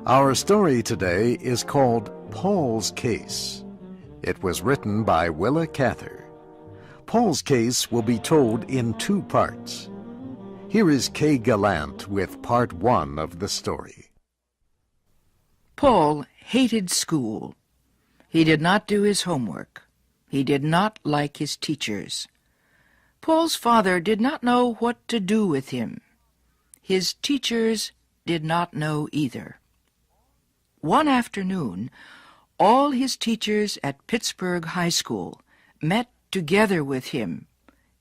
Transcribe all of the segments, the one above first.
Our story today is called Paul's Case. It was written by Willa Cather. Paul's Case will be told in two parts. Here is Kay Gallant with part one of the story. Paul hated school. He did not do his homework. He did not like his teachers. Paul's father did not know what to do with him. His teachers did not know either. One afternoon, all his teachers at Pittsburgh High School met together with him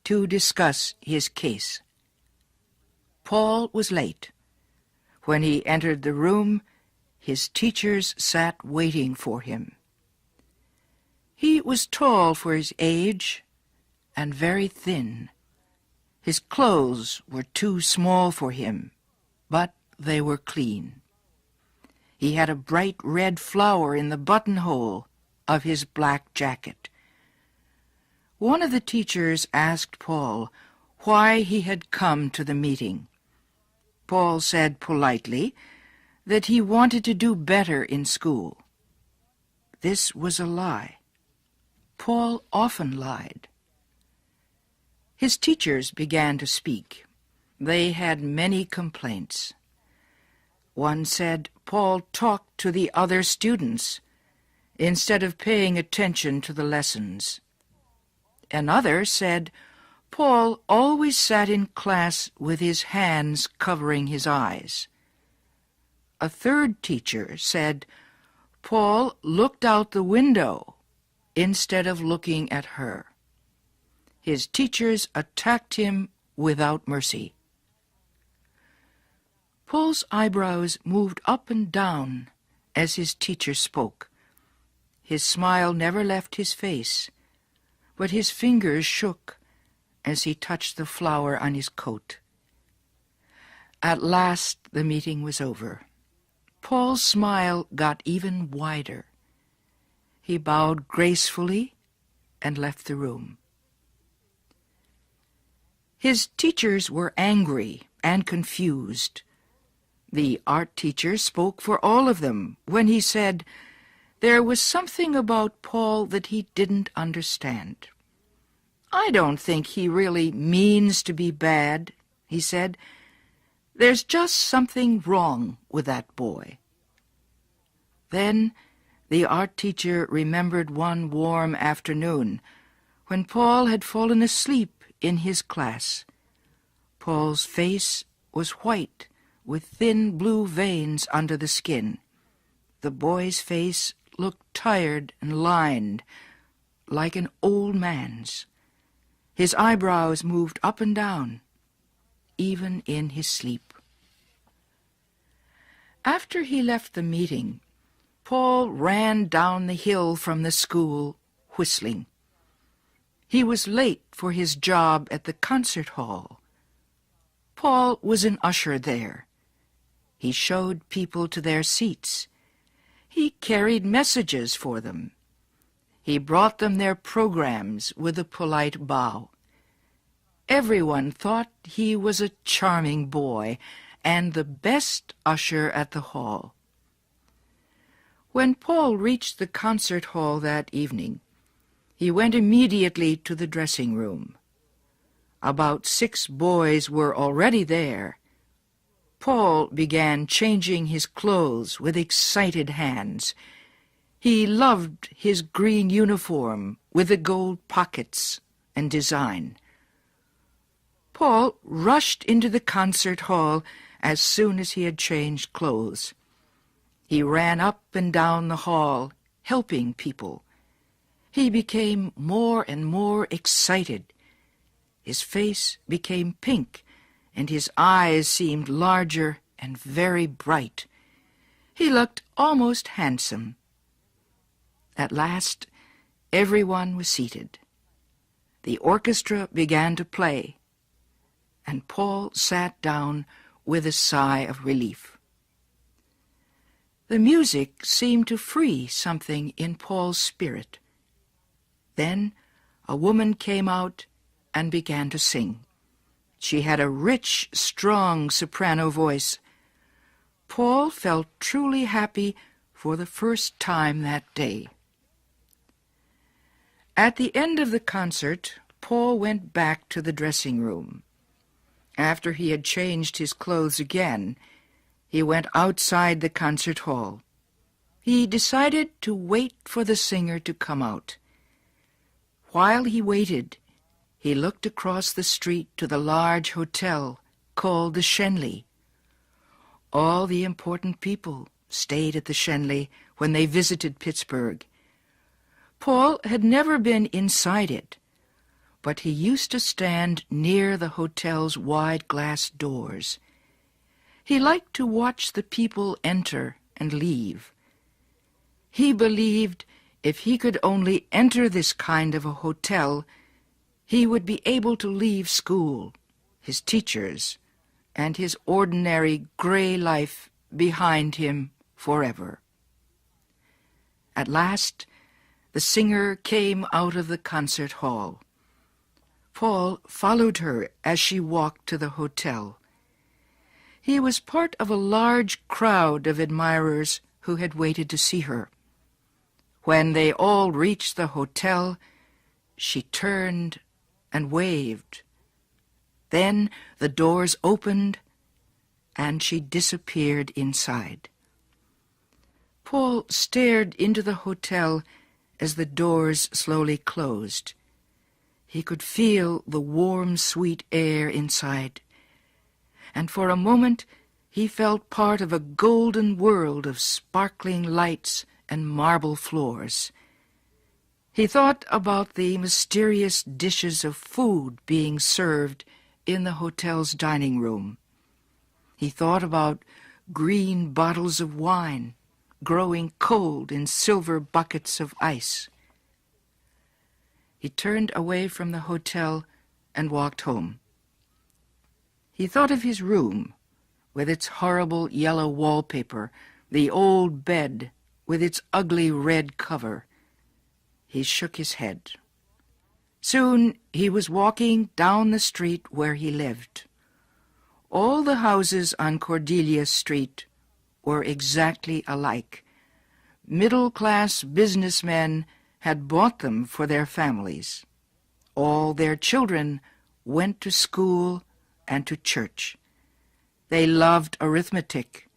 to discuss his case. Paul was late. When he entered the room, his teachers sat waiting for him. He was tall for his age and very thin. His clothes were too small for him, but they were clean. He had a bright red flower in the buttonhole of his black jacket. One of the teachers asked Paul why he had come to the meeting. Paul said politely that he wanted to do better in school. This was a lie. Paul often lied. His teachers began to speak. They had many complaints. One said Paul talked to the other students instead of paying attention to the lessons. Another said Paul always sat in class with his hands covering his eyes. A third teacher said Paul looked out the window instead of looking at her. His teachers attacked him without mercy. Paul's eyebrows moved up and down as his teacher spoke. His smile never left his face, but his fingers shook as he touched the flower on his coat. At last the meeting was over. Paul's smile got even wider. He bowed gracefully and left the room. His teachers were angry and confused. The art teacher spoke for all of them when he said there was something about Paul that he didn't understand. "I don't think he really means to be bad," he said. "There's just something wrong with that boy." Then the art teacher remembered one warm afternoon when Paul had fallen asleep in his class. Paul's face was white with thin blue veins under the skin. The boy's face looked tired and lined, like an old man's. His eyebrows moved up and down, even in his sleep. After he left the meeting, Paul ran down the hill from the school, whistling. He was late for his job at the concert hall. Paul was an usher there. He showed people to their seats. He carried messages for them. He brought them their programs with a polite bow. Everyone thought he was a charming boy and the best usher at the hall. When Paul reached the concert hall that evening, he went immediately to the dressing room. About 6 boys were already there. Paul began changing his clothes with excited hands. He loved his green uniform with the gold pockets and design. Paul rushed into the concert hall as soon as he had changed clothes. He ran up and down the hall, helping people. He became more and more excited. His face became pink, and his eyes seemed larger and very bright. He looked almost handsome. At last, everyone was seated. The orchestra began to play, and Paul sat down with a sigh of relief. The music seemed to free something in Paul's spirit. Then a woman came out and began to sing. She had a rich, strong soprano voice. Paul felt truly happy for the first time that day. At the end of the concert, Paul went back to the dressing room. After he had changed his clothes again, he went outside the concert hall. He decided to wait for the singer to come out. While he waited, he looked across the street to the large hotel called the Schenley. All the important people stayed at the Schenley when they visited Pittsburgh. Paul had never been inside it, but he used to stand near the hotel's wide glass doors. He liked to watch the people enter and leave. He believed if he could only enter this kind of a hotel, he would be able to leave school, his teachers, and his ordinary gray life behind him forever. At last, the singer came out of the concert hall. Paul followed her as she walked to the hotel. He was part of a large crowd of admirers who had waited to see her. When they all reached the hotel, she turned and waved. Then the doors opened, and she disappeared inside. Paul stared into the hotel as the doors slowly closed. He could feel the warm, sweet air inside, and for a moment he felt part of a golden world of sparkling lights and marble floors. He thought about the mysterious dishes of food being served in the hotel's dining room. He thought about green bottles of wine growing cold in silver buckets of ice. He turned away from the hotel and walked home. He thought of his room, with its horrible yellow wallpaper, the old bed with its ugly red cover. He shook his head. Soon he was walking down the street where he lived. All the houses on Cordelia Street were exactly alike. Middle-class businessmen had bought them for their families. All their children went to school and to church. They loved arithmetic.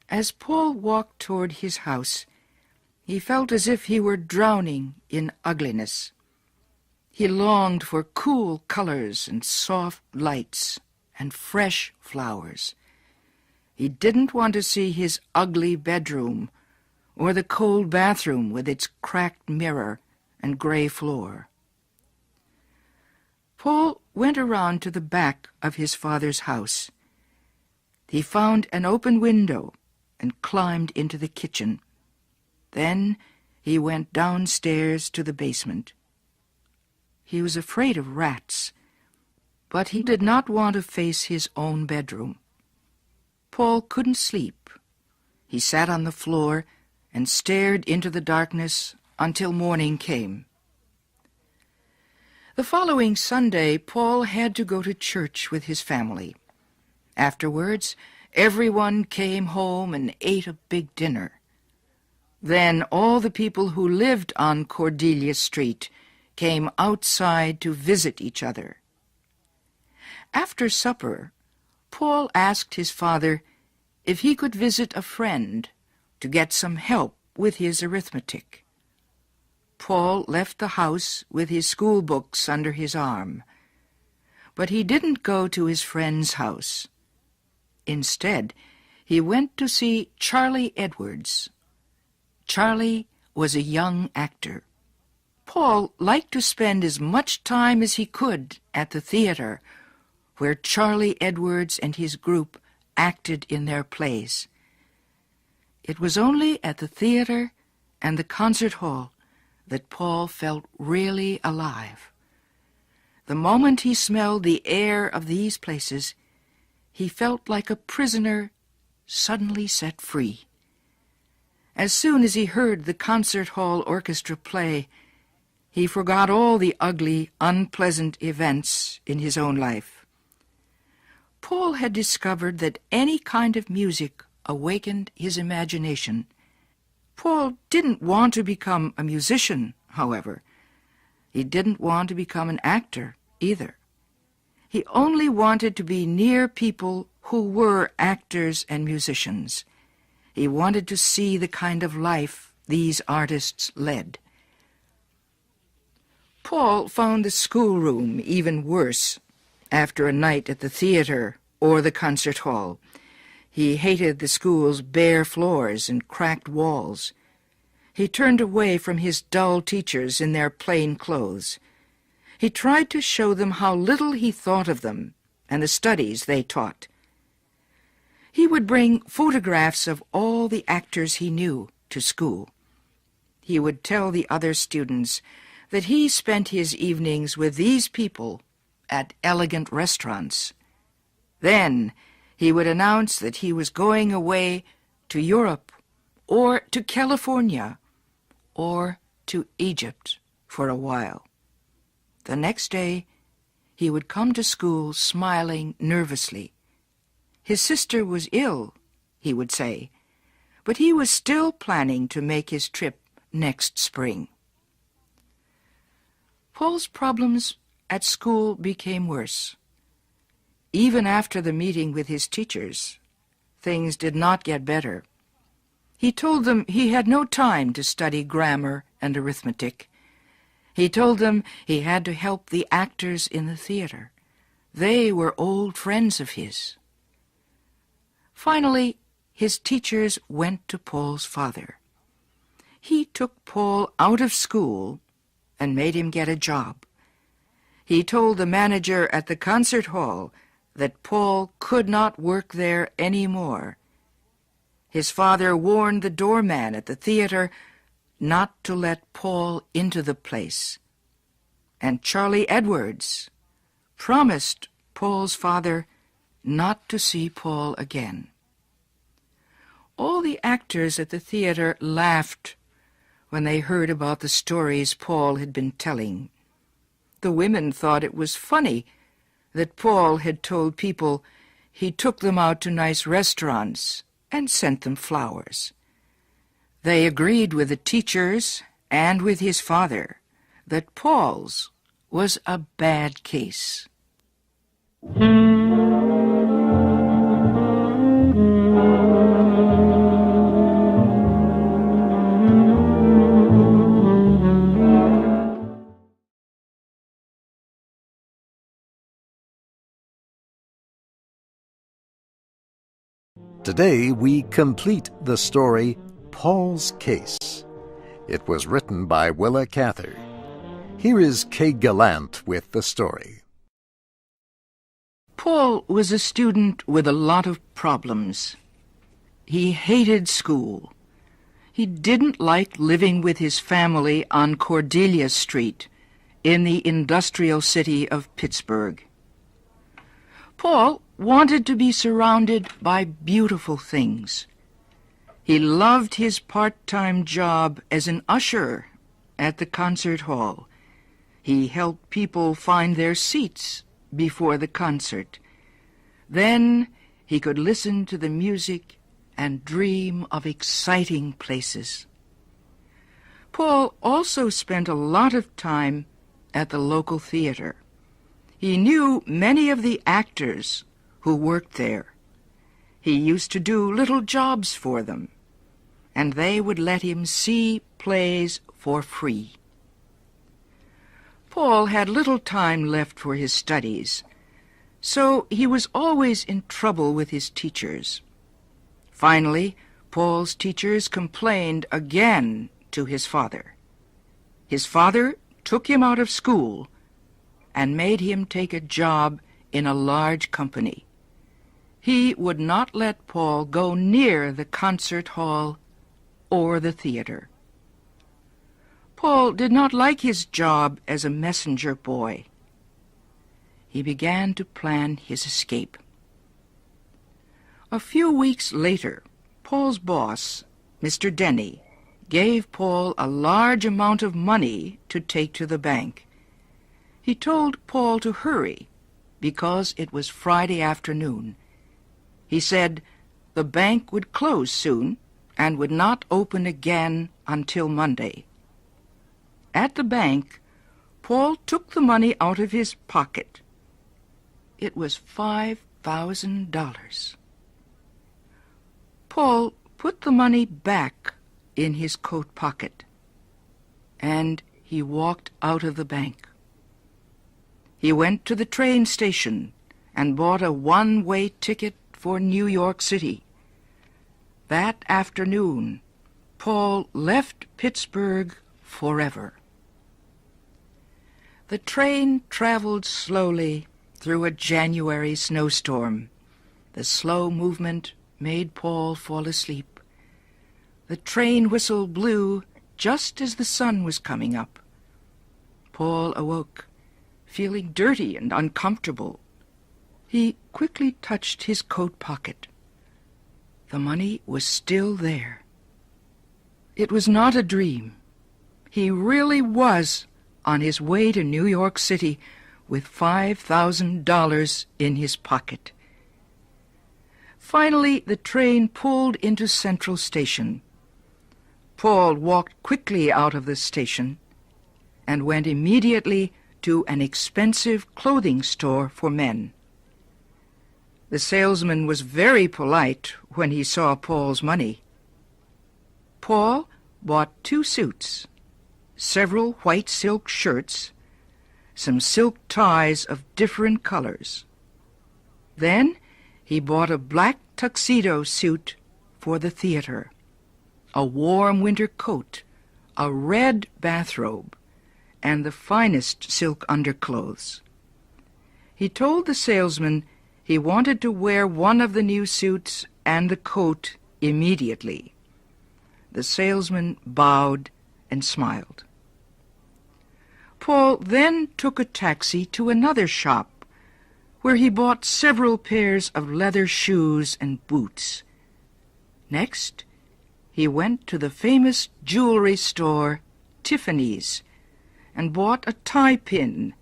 As Paul walked toward his house, he felt as if he were drowning in ugliness. He longed for cool colors and soft lights and fresh flowers. He didn't want to see his ugly bedroom or the cold bathroom with its cracked mirror and gray floor. Paul went around to the back of his father's house. He found an open window and climbed into the kitchen. Then he went downstairs to the basement. He was afraid of rats, but he did not want to face his own bedroom. Paul couldn't sleep. He sat on the floor and stared into the darkness until morning came. The following Sunday, Paul had to go to church with his family. Afterwards, everyone came home and ate a big dinner. Then all the people who lived on Cordelia Street came outside to visit each other. After supper, Paul asked his father if he could visit a friend to get some help with his arithmetic. Paul left the house with his school books under his arm, but he didn't go to his friend's house. Instead, he went to see Charlie Edwards. Charlie was a young actor. Paul liked to spend as much time as he could at the theater, where Charlie Edwards and his group acted in their plays. It was only at the theater and the concert hall that Paul felt really alive. The moment he smelled the air of these places, he felt like a prisoner suddenly set free. As soon as he heard the concert hall orchestra play, he forgot all the ugly, unpleasant events in his own life. Paul had discovered that any kind of music awakened his imagination. Paul didn't want to become a musician, however. He didn't want to become an actor either. He only wanted to be near people who were actors and musicians. He wanted to see the kind of life these artists led. Paul found the schoolroom even worse after a night at the theater or the concert hall. He hated the school's bare floors and cracked walls. He turned away from his dull teachers in their plain clothes. He tried to show them how little he thought of them and the studies they taught. He would bring photographs of all the actors he knew to school. He would tell the other students that he spent his evenings with these people at elegant restaurants. Then he would announce that he was going away to Europe or to California or to Egypt for a while. The next day, he would come to school smiling nervously. His sister was ill, he would say, but he was still planning to make his trip next spring. Paul's problems at school became worse. Even after the meeting with his teachers, things did not get better. He told them he had no time to study grammar and arithmetic. He told them he had to help the actors in the theater. They were old friends of his. Finally, his teachers went to Paul's father. He took Paul out of school and made him get a job. He told the manager at the concert hall that Paul could not work there any more. His father warned the doorman at the theater not to let Paul into the place. And Charlie Edwards promised Paul's father not to see Paul again. All the actors at the theater laughed when they heard about the stories Paul had been telling. The women thought it was funny that Paul had told people he took them out to nice restaurants and sent them flowers. They agreed with the teachers and with his father that Paul's was a bad case. Today we complete the story Paul's Case. It was written by Willa Cather. Here is Kay Gallant with the story. Paul was a student with a lot of problems. He hated school. He didn't like living with his family on Cordelia Street in the industrial city of Pittsburgh. Paul wanted to be surrounded by beautiful things. He loved his part-time job as an usher at the concert hall. He helped people find their seats before the concert. Then he could listen to the music and dream of exciting places. Paul also spent a lot of time at the local theater. He knew many of the actors who worked there. He used to do little jobs for them, and they would let him see plays for free. Paul had little time left for his studies, so he was always in trouble with his teachers. Finally, Paul's teachers complained again to his father. His father took him out of school and made him take a job in a large company. He would not let Paul go near the concert hall or the theater. Paul did not like his job as a messenger boy. He began to plan his escape. A few weeks later, Paul's boss, Mr. Denny, gave Paul a large amount of money to take to the bank. He told Paul to hurry because it was Friday afternoon. He said the bank would close soon and would not open again until Monday. At the bank, Paul took the money out of his pocket. It was $5,000. Paul put the money back in his coat pocket, and he walked out of the bank. He went to the train station and bought a one-way ticket for New York City. That afternoon, Paul left Pittsburgh forever. The train traveled slowly through a January snowstorm. The slow movement made Paul fall asleep. The train whistle blew just as the sun was coming up. Paul awoke, feeling dirty and uncomfortable. He quickly touched his coat pocket. The money was still there. It was not a dream. He really was on his way to New York City with $5,000 in his pocket. Finally, the train pulled into Central Station. Paul walked quickly out of the station and went immediately to an expensive clothing store for men. The salesman was very polite when he saw Paul's money. Paul bought 2 suits, several white silk shirts, some silk ties of different colors. Then he bought a black tuxedo suit for the theater, a warm winter coat, a red bathrobe, and the finest silk underclothes. He told the salesman he wanted to wear one of the new suits and the coat immediately. The salesman bowed and smiled. Paul then took a taxi to another shop, where he bought several pairs of leather shoes and boots. Next, he went to the famous jewelry store, Tiffany's, and bought a tie pin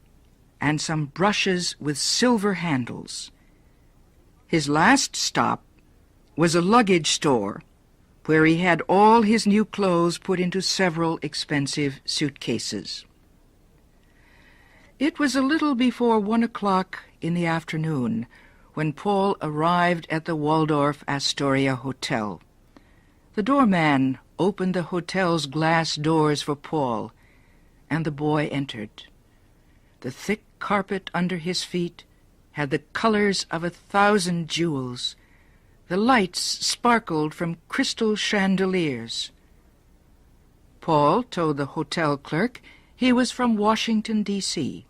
and some brushes with silver handles. His last stop was a luggage store, where he had all his new clothes put into several expensive suitcases. It was a little before 1 o'clock in the afternoon when Paul arrived at the Waldorf Astoria Hotel. The doorman opened the hotel's glass doors for Paul, and the boy entered. The thick carpet under his feet had the colors of 1,000 jewels. The lights sparkled from crystal chandeliers. Paul told the hotel clerk he was from Washington, D.C.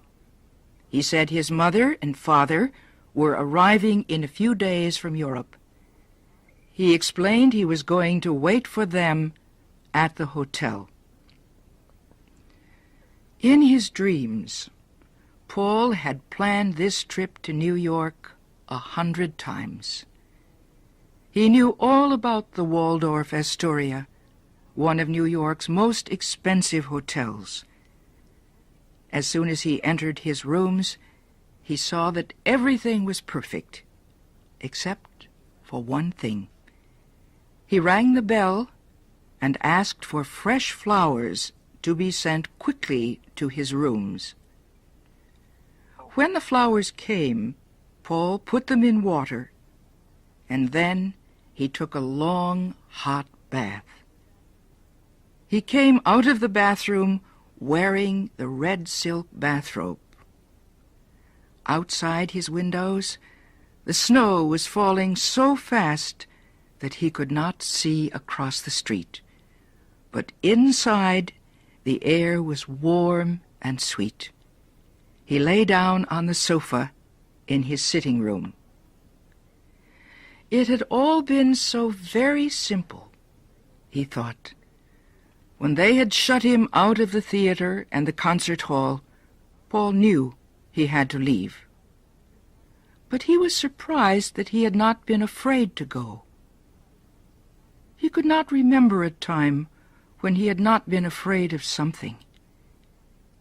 He said his mother and father were arriving in a few days from Europe. He explained he was going to wait for them at the hotel. In his dreams, Paul had planned this trip to New York 100 times. He knew all about the Waldorf Astoria, one of New York's most expensive hotels. As soon as he entered his rooms, he saw that everything was perfect, except for one thing. He rang the bell and asked for fresh flowers to be sent quickly to his rooms. When the flowers came, Paul put them in water, and then he took a long, hot bath. He came out of the bathroom wearing the red silk bathrobe. Outside his windows, the snow was falling so fast that he could not see across the street. But inside, the air was warm and sweet. He lay down on the sofa in his sitting room. It had all been so very simple, he thought. When they had shut him out of the theater and the concert hall, Paul knew he had to leave. But he was surprised that he had not been afraid to go. He could not remember a time when he had not been afraid of something,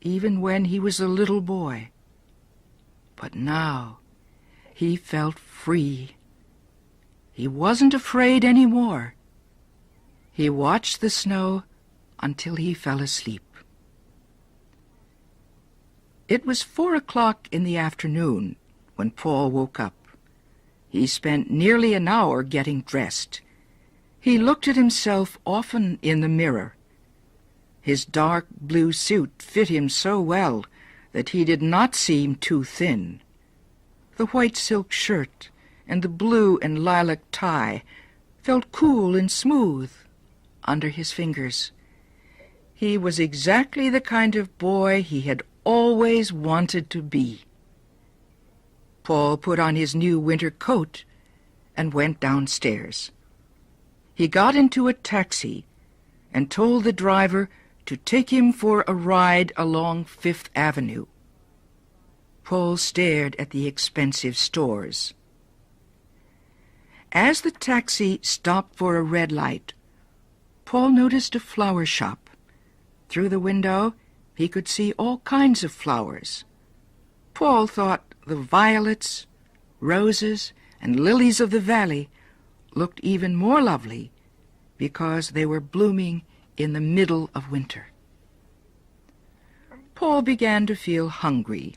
even when he was a little boy. But now he felt free. He wasn't afraid any more. He watched the snow until he fell asleep. It was 4 o'clock in the afternoon when Paul woke up. He spent nearly an hour getting dressed. He looked at himself often in the mirror. His dark blue suit fit him so well that he did not seem too thin. The white silk shirt and the blue and lilac tie felt cool and smooth under his fingers. He was exactly the kind of boy he had always wanted to be. Paul put on his new winter coat and went downstairs. He got into a taxi and told the driver to take him for a ride along Fifth Avenue. Paul stared at the expensive stores. As the taxi stopped for a red light, Paul noticed a flower shop. Through the window, he could see all kinds of flowers. Paul thought the violets, roses, and lilies of the valley looked even more lovely because they were blooming in the middle of winter. Paul began to feel hungry,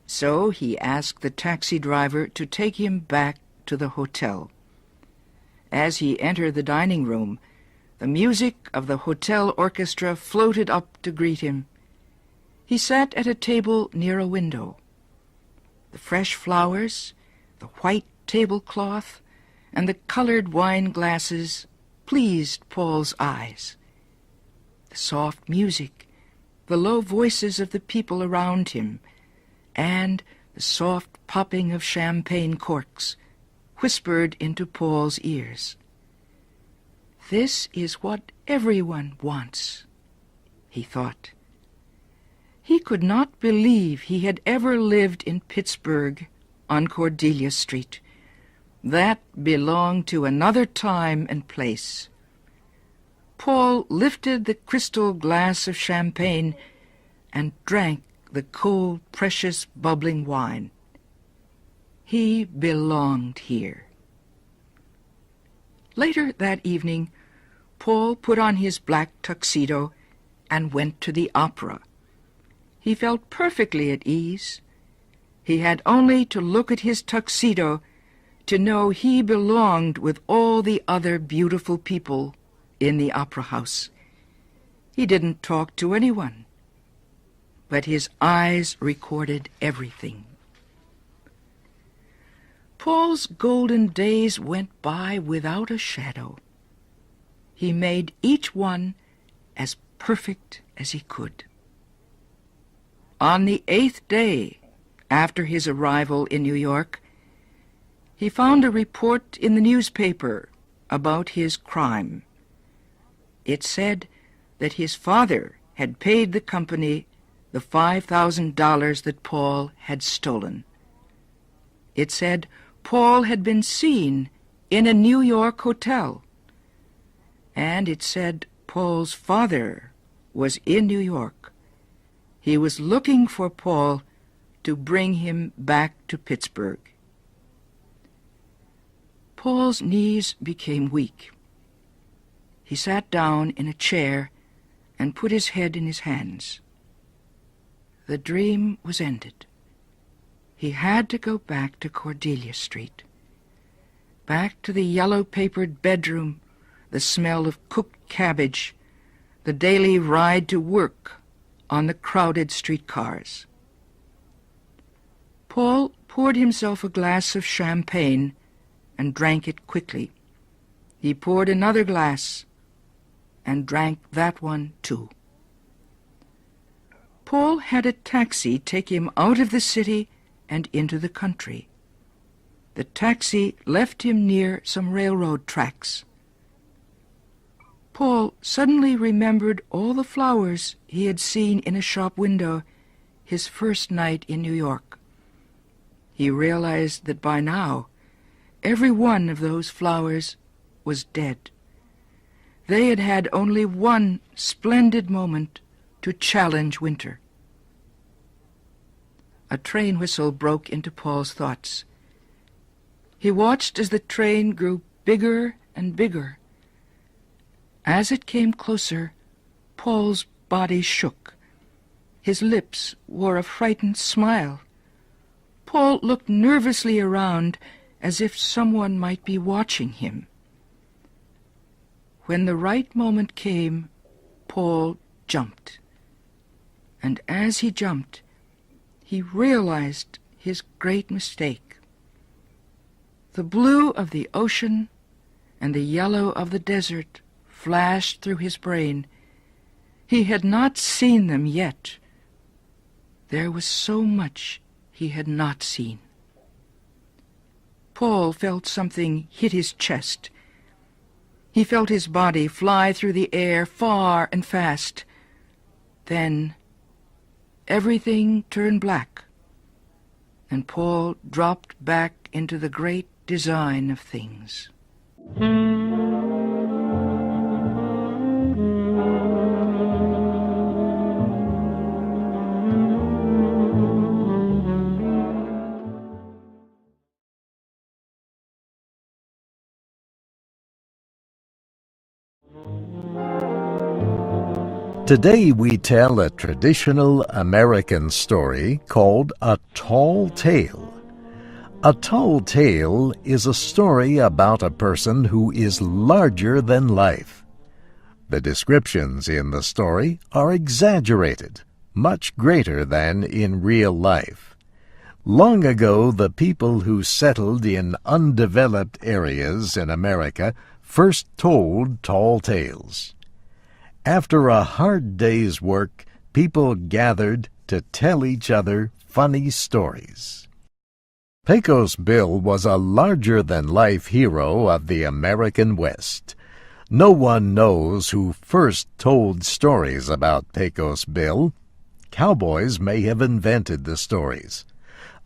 so he asked the taxi driver to take him back to the hotel. As he entered the dining room, the music of the hotel orchestra floated up to greet him. He sat at a table near a window. The fresh flowers, the white tablecloth, and the colored wine glasses pleased Paul's eyes. The soft music, the low voices of the people around him, and the soft popping of champagne corks whispered into Paul's ears. This is what everyone wants, he thought. He could not believe he had ever lived in Pittsburgh on Cordelia Street. That belonged to another time and place. Paul lifted the crystal glass of champagne and drank the cold, precious, bubbling wine. He belonged here. Later that evening, Paul put on his black tuxedo and went to the opera. He felt perfectly at ease. He had only to look at his tuxedo to know he belonged with all the other beautiful people in the opera house. He didn't talk to anyone, but his eyes recorded everything. Paul's golden days went by without a shadow. He made each one as perfect as he could. On the 8th day after his arrival in New York, he found a report in the newspaper about his crime. It said that his father had paid the company the $5,000 that Paul had stolen. It said Paul had been seen in a New York hotel, and it said Paul's father was in New York. He was looking for Paul to bring him back to Pittsburgh. Paul's knees became weak. He sat down in a chair and put his head in his hands. The dream was ended. He had to go back to Cordelia Street, back to the yellow-papered bedroom, the smell of cooked cabbage, the daily ride to work on the crowded streetcars. Paul poured himself a glass of champagne and drank it quickly. He poured another glass and drank that one too. Paul had a taxi take him out of the city and into the country. The taxi left him near some railroad tracks. Paul suddenly remembered all the flowers he had seen in a shop window his first night in New York. He realized that by now every one of those flowers was dead. They had had only one splendid moment to challenge winter. A train whistle broke into Paul's thoughts. He watched as the train grew bigger and bigger. As it came closer, Paul's body shook. His lips wore a frightened smile. Paul looked nervously around as if someone might be watching him. When the right moment came, Paul jumped. And as he jumped, he realized his great mistake. The blue of the ocean and the yellow of the desert flashed through his brain. He had not seen them yet. There was so much he had not seen. Paul felt something hit his chest. He felt his body fly through the air far and fast. Then everything turned black, and Paul dropped back into the great design of things. Today we tell a traditional American story called A Tall Tale. A tall tale is a story about a person who is larger than life. The descriptions in the story are exaggerated, much greater than in real life. Long ago, the people who settled in undeveloped areas in America first told tall tales. After a hard day's work, people gathered to tell each other funny stories. Pecos Bill was a larger-than-life hero of the American West. No one knows who first told stories about Pecos Bill. Cowboys may have invented the stories.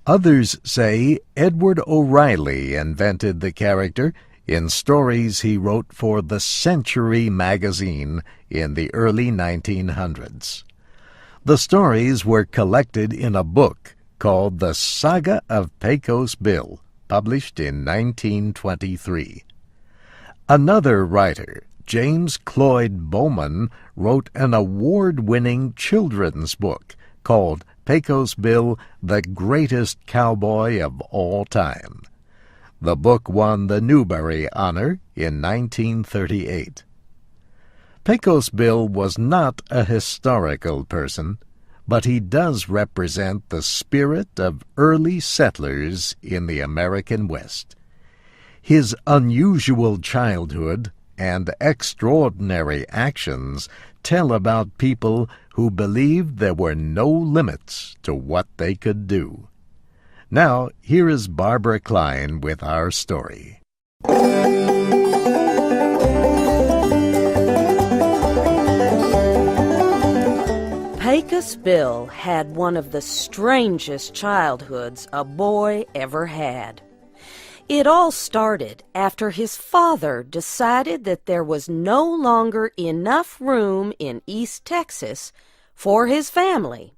Others say Edward O'Reilly invented the character in stories he wrote for the Century magazine in the early 1900s. The stories were collected in a book called The Saga of Pecos Bill, published in 1923. Another writer, James Cloyd Bowman, wrote an award-winning children's book called Pecos Bill, the Greatest Cowboy of All Time. The book won the Newbery Honor in 1938. Pecos Bill was not a historical person, but he does represent the spirit of early settlers in the American West. His unusual childhood and extraordinary actions tell about people who believed there were no limits to what they could do. Now, here is Barbara Klein with our story. Pecos Bill had one of the strangest childhoods a boy ever had. It all started after his father decided that there was no longer enough room in East Texas for his family.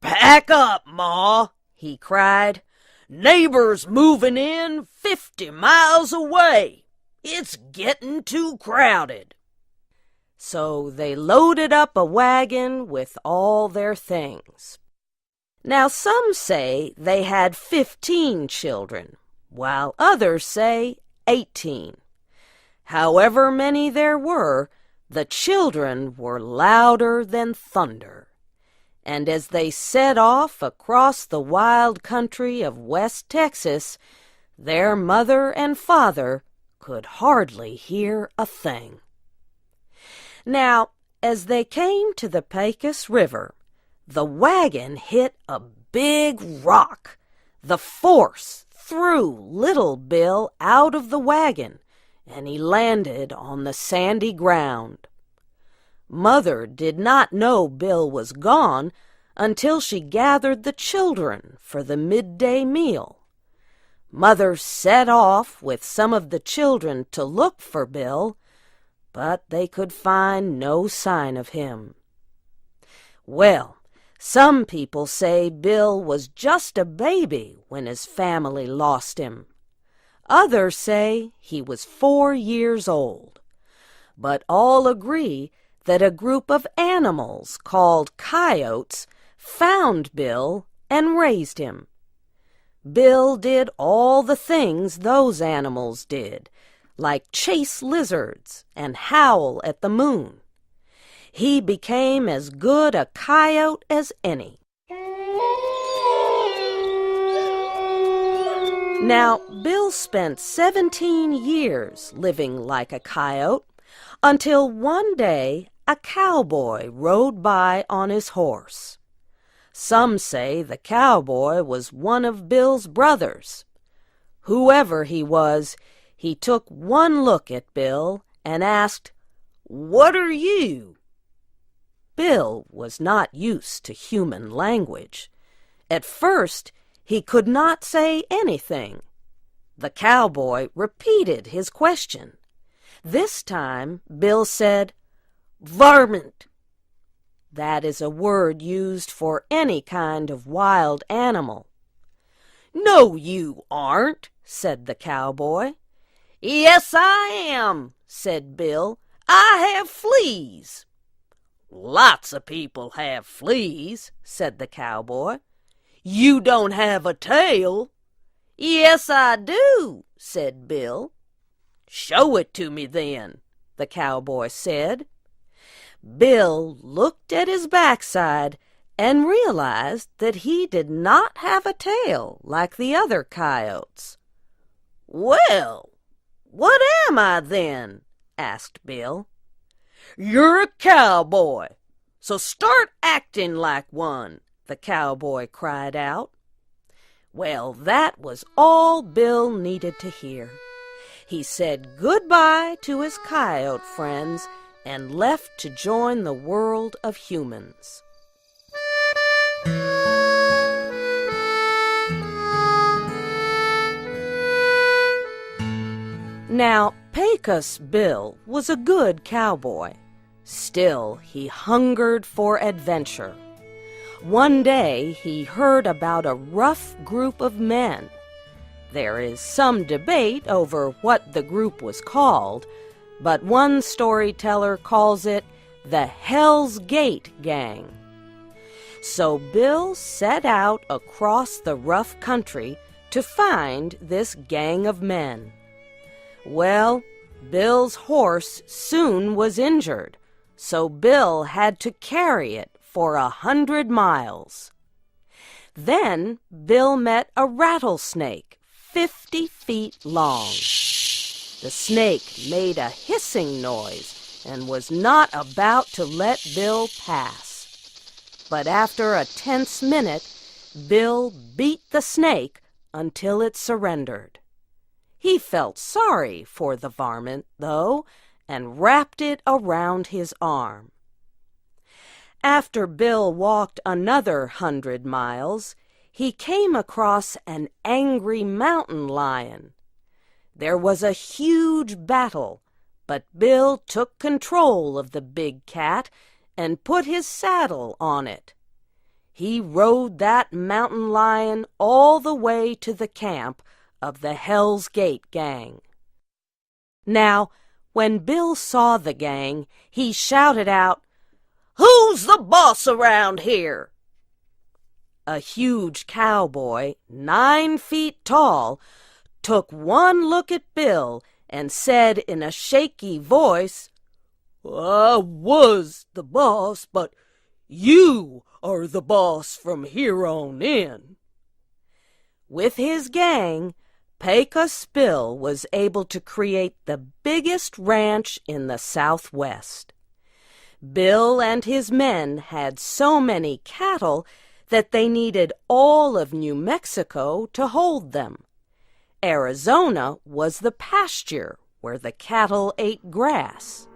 "Pack up, Ma!" he cried. "Neighbors moving in 50 miles away. It's getting too crowded." So they loaded up a wagon with all their things. Now some say they had 15 children, while others say 18. However many there were, the children were louder than thunder. And as they set off across the wild country of West Texas, their mother and father could hardly hear a thing. Now, as they came to the Pecos River, the wagon hit a big rock. The force threw Little Bill out of the wagon, and he landed on the sandy ground. Mother did not know Bill was gone until she gathered the children for the midday meal. Mother set off with some of the children to look for Bill, but they could find no sign of him. Well, Some people say Bill was just a baby when his family lost him. Others say he was 4 years old. But all agree that a group of animals called coyotes found Bill and raised him. Bill did all the things those animals did, like chase lizards and howl at the moon. He became as good a coyote as any. Now, Bill spent 17 years living like a coyote until one day a cowboy rode by on his horse. Some say the cowboy was one of Bill's brothers. Whoever he was, he took one look at Bill and asked, "What are you?" Bill was not used to human language. At first, he could not say anything. The cowboy repeated his question. This time, Bill said, "Varmint." That is a word used for any kind of wild animal. "No, you aren't," said the cowboy. "Yes, I am," said Bill. "I have fleas." "Lots of people have fleas," said the cowboy. "You don't have a tail." "Yes, I do," said Bill. "Show it to me then," the cowboy said. Bill looked at his backside and realized that he did not have a tail like the other coyotes. "Well, what am I then?" asked Bill. "You're a cowboy, so start acting like one," the cowboy cried out. Well, that was all Bill needed to hear. He said goodbye to his coyote friends and left to join the world of humans. Now, Pecos Bill was a good cowboy. Still, he hungered for adventure. One day, he heard about a rough group of men. There is some debate over what the group was called, but one storyteller calls it the Hell's Gate Gang. So Bill set out across the rough country to find this gang of men. Well, Bill's horse soon was injured, so Bill had to carry it for 100 miles. Then Bill met a rattlesnake 50 feet long. The snake made a hissing noise and was not about to let Bill pass. But after a tense minute, Bill beat the snake until it surrendered. He felt sorry for the varmint, though, and wrapped it around his arm. After Bill walked another 100 miles, he came across an angry mountain lion. There was a huge battle, but Bill took control of the big cat and put his saddle on it. He rode that mountain lion all the way to the camp of the Hell's Gate Gang. Now, when Bill saw the gang, he shouted out, "Who's the boss around here?" A huge cowboy, 9 feet tall, took one look at Bill and said in a shaky voice, "I was the boss, but you are the boss from here on in." With his gang, Pecos Bill was able to create the biggest ranch in the Southwest. Bill and his men had so many cattle that they needed all of New Mexico to hold them. Arizona was the pasture where the cattle ate grass.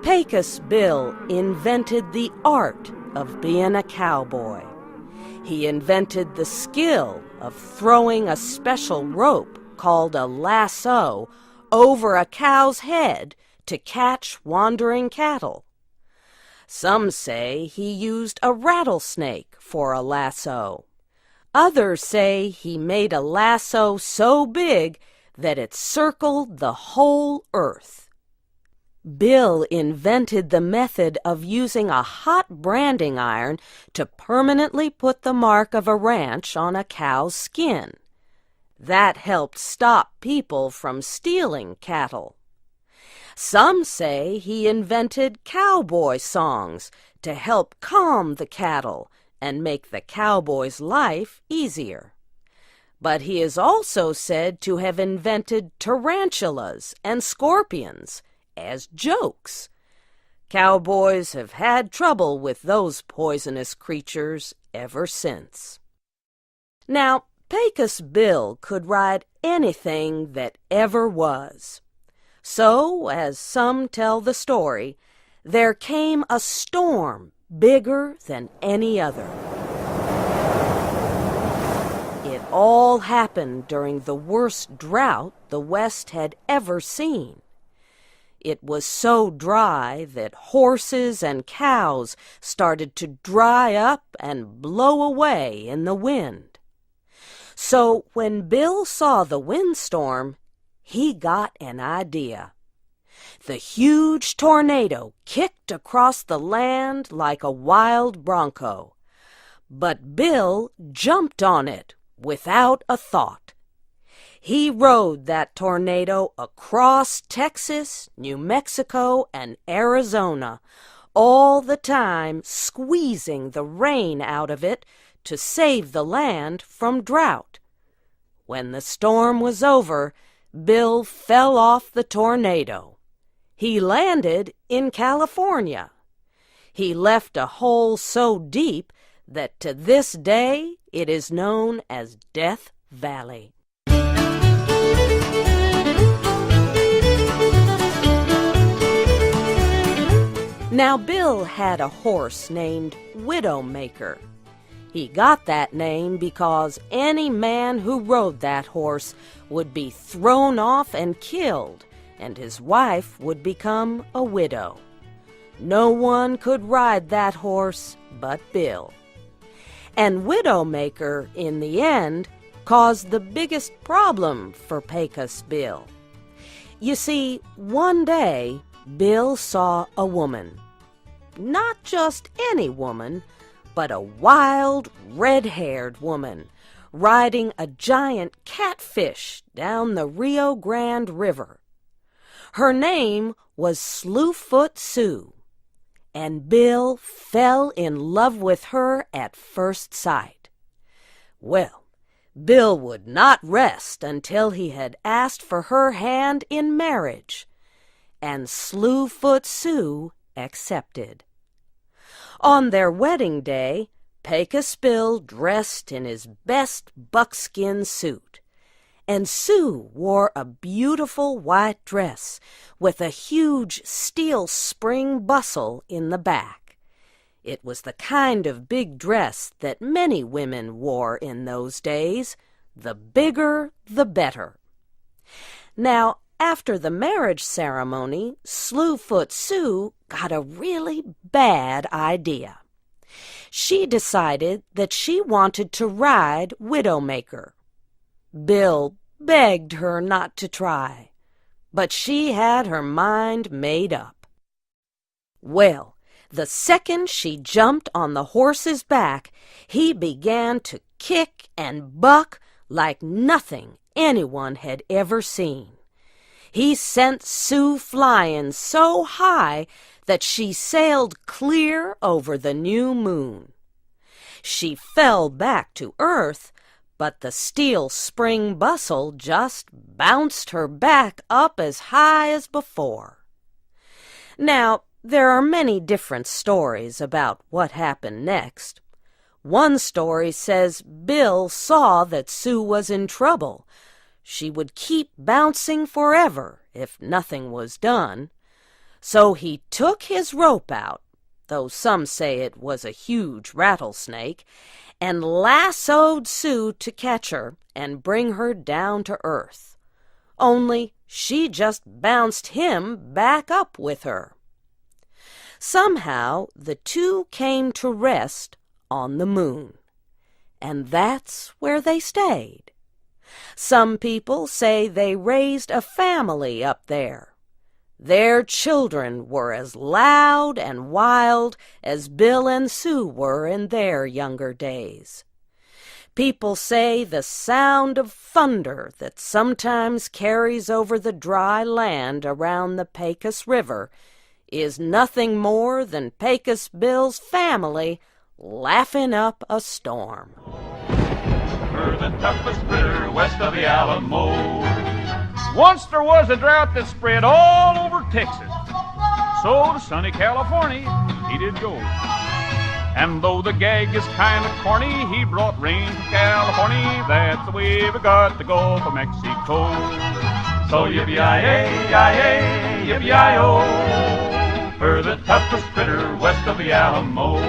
Pecos Bill invented the art of being a cowboy. He invented the skill of throwing a special rope called a lasso over a cow's head to catch wandering cattle. Some say he used a rattlesnake for a lasso. Others say he made a lasso so big that it circled the whole earth. Bill invented the method of using a hot branding iron to permanently put the mark of a ranch on a cow's skin. That helped stop people from stealing cattle. Some say he invented cowboy songs to help calm the cattle and make the cowboy's life easier. But he is also said to have invented tarantulas and scorpions as jokes. Cowboys have had trouble with those poisonous creatures ever since. Now, Pecos Bill could ride anything that ever was. So, as some tell the story, there came a storm bigger than any other. It all happened during the worst drought the West had ever seen. It was so dry that horses and cows started to dry up and blow away in the wind. So when Bill saw the windstorm, he got an idea. The huge tornado kicked across the land like a wild bronco. But Bill jumped on it without a thought. He rode that tornado across Texas, New Mexico, and Arizona, all the time squeezing the rain out of it to save the land from drought. When the storm was over, Bill fell off the tornado. He landed in California. He left a hole so deep that to this day it is known as Death Valley. Now, Bill had a horse named Widowmaker. He got that name because any man who rode that horse would be thrown off and killed, and his wife would become a widow. No one could ride that horse but Bill. And Widowmaker, in the end, caused the biggest problem for Pecos Bill. You see, one day, Bill saw a woman. Not just any woman, but a wild, red-haired woman riding a giant catfish down the Rio Grande River. Her name was Slewfoot Sue, and Bill fell in love with her at first sight. Well, Bill would not rest until he had asked for her hand in marriage, and Slewfoot Sue accepted. On their wedding day, Pecos Bill dressed in his best buckskin suit, and Sue wore a beautiful white dress with a huge steel spring bustle in the back. It was the kind of big dress that many women wore in those days. The bigger, the better. Now, after the marriage ceremony, Slewfoot Sue got a really bad idea. She decided that she wanted to ride Widowmaker. Bill begged her not to try, but she had her mind made up. Well, the second she jumped on the horse's back, he began to kick and buck like nothing anyone had ever seen. He sent Sue flying so high that she sailed clear over the new moon. She fell back to earth, but the steel spring bustle just bounced her back up as high as before. Now, there are many different stories about what happened next. One story says Bill saw that Sue was in trouble. She would keep bouncing forever if nothing was done. So he took his rope out, though some say it was a huge rattlesnake, and lassoed Sue to catch her and bring her down to earth. Only she just bounced him back up with her. Somehow the two came to rest on the moon, and that's where they stayed. Some people say they raised a family up there. Their children were as loud and wild as Bill and Sue were in their younger days. People say the sound of thunder that sometimes carries over the dry land around the Pecos River is nothing more than Pecos Bill's family laughing up a storm. We're the toughest critter west of the Alamo. Once there was a drought that spread all over Texas, so to sunny California he did go. And though the gag is kind of corny, he brought rain from California. That's the way we got the Gulf of Mexico. So yippee-yi-yi, yippee-yi-o, we're the toughest critter west of the Alamo.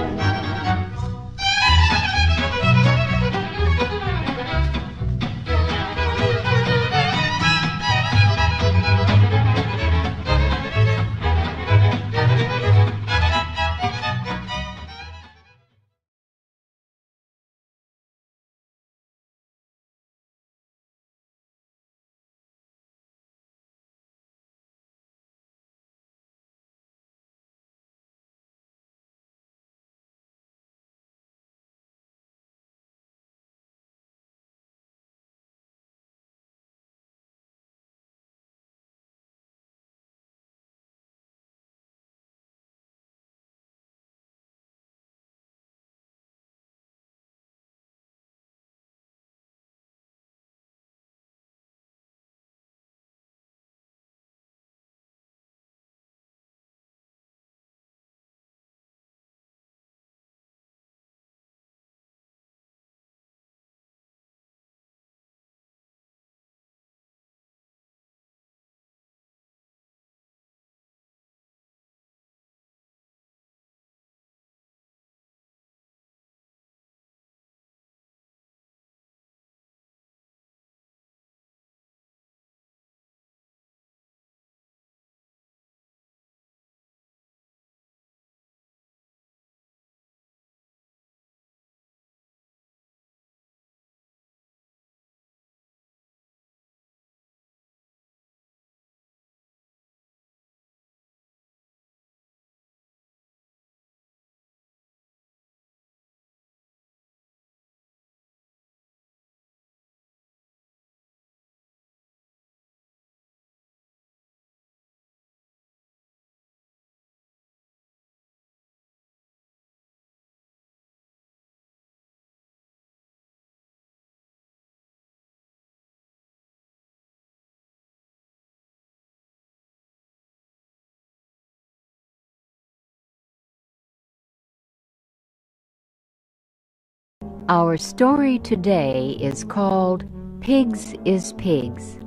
Our story today is called Pigs is Pigs.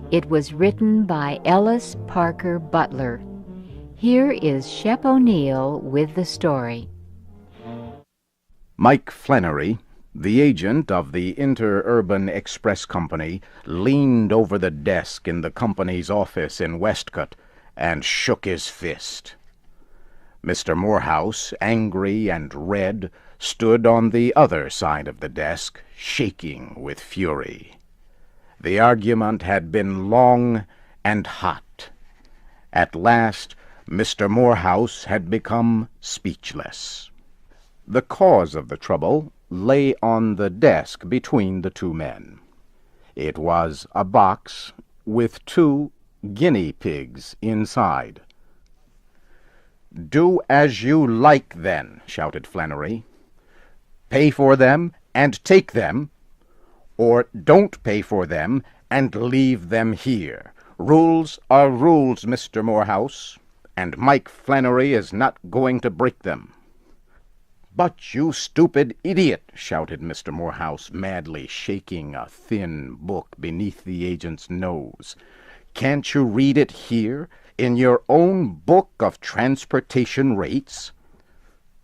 It was written by Ellis Parker Butler. Here is Shep O'Neill with the story. Mike Flannery, the agent of the Interurban Express Company, leaned over the desk in the company's office in Westcott and shook his fist. Mr. Morehouse, angry and red, stood on the other side of the desk, shaking with fury. The argument had been long and hot. At last, Mr. Morehouse had become speechless. The cause of the trouble lay on the desk between the two men. It was a box with 2 guinea pigs inside. "Do as you like, then," shouted Flannery. "Pay for them and take them, or don't pay for them and leave them here. Rules are rules, Mr. Morehouse, and Mike Flannery is not going to break them." "But you stupid idiot!" shouted Mr. Morehouse, madly shaking a thin book beneath the agent's nose. "Can't you read it here, in your own book of transportation rates?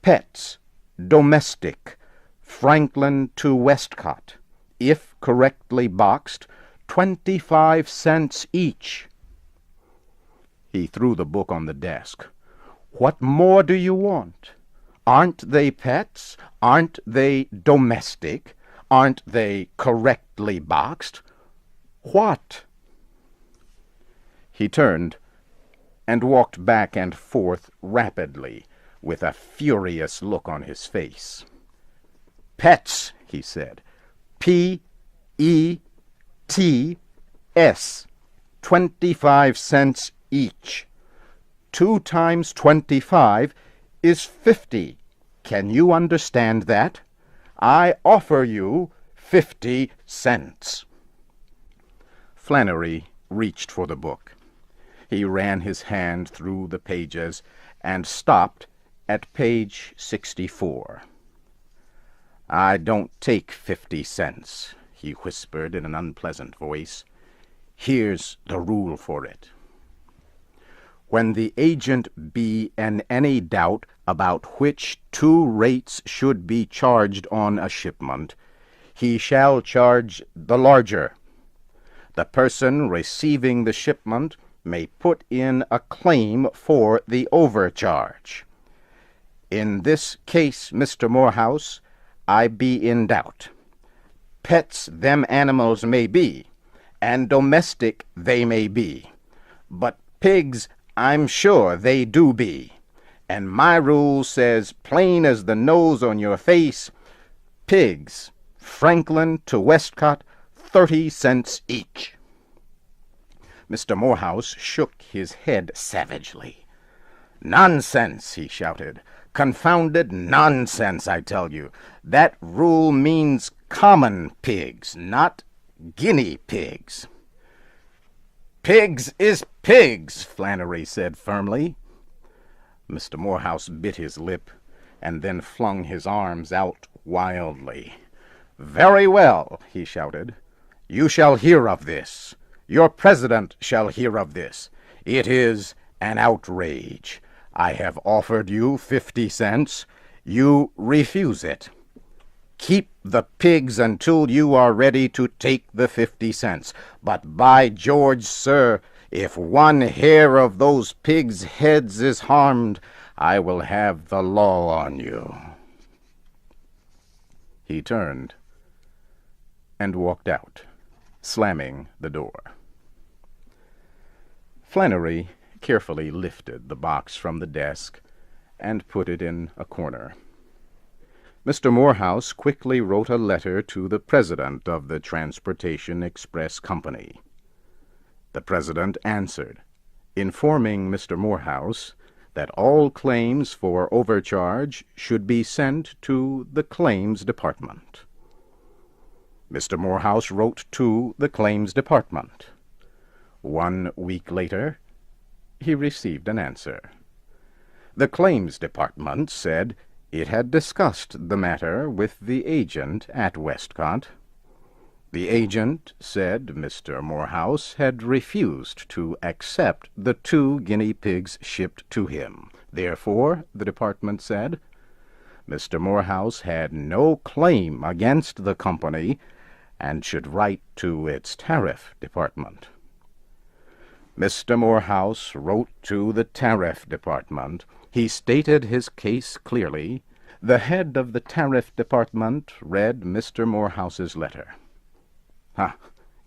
Pets, domestic, Franklin to Westcott, if correctly boxed, 25 cents each." He threw the book on the desk. What more do you want? Aren't they pets? Aren't they domestic? Aren't they correctly boxed? What? He turned and walked back and forth rapidly, with a furious look on his face. Pets, he said. P-E-T-S. 25 cents each. 2 times 25 is 50. Can you understand that? I offer you 50 cents. Flannery reached for the book. He ran his hand through the pages and stopped at page 64. I don't take 50 cents, he whispered in an unpleasant voice. Here's the rule for it. When the agent be in any doubt about which 2 rates should be charged on a shipment, he shall charge the larger. The person receiving the shipment may put in a claim for the overcharge. In this case, Mr. Morehouse, I be in doubt. Pets them animals may be, and domestic they may be, but pigs I'm sure they do be, and my rule says plain as the nose on your face, pigs, Franklin to Westcott, 30 cents each. Mr. Morehouse shook his head savagely. Nonsense, he shouted. Confounded nonsense, I tell you. That rule means common pigs, not guinea pigs. Pigs is pigs, Flannery said firmly. Mr. Morehouse bit his lip and then flung his arms out wildly. Very well, he shouted. You shall hear of this. Your president shall hear of this. It is an outrage. I have offered you 50 cents. You refuse it. Keep the pigs until you are ready to take the 50 cents. But by George, sir, if one hair of those pigs' heads is harmed, I will have the law on you. He turned and walked out, slamming the door. Flannery carefully lifted the box from the desk and put it in a corner. Mr. Morehouse quickly wrote a letter to the president of the Transportation Express Company. The president answered, informing Mr. Morehouse that all claims for overcharge should be sent to the Claims Department. Mr. Morehouse wrote to the Claims Department. 1 week later, he received an answer. The Claims Department said it had discussed the matter with the agent at Westcott. The agent said Mr. Morehouse had refused to accept the 2 guinea pigs shipped to him. Therefore, the department said, Mr. Morehouse had no claim against the company and should write to its tariff department. Mr. Morehouse wrote to the tariff department. He stated his case clearly. The head of the tariff department read Mr. Morehouse's letter.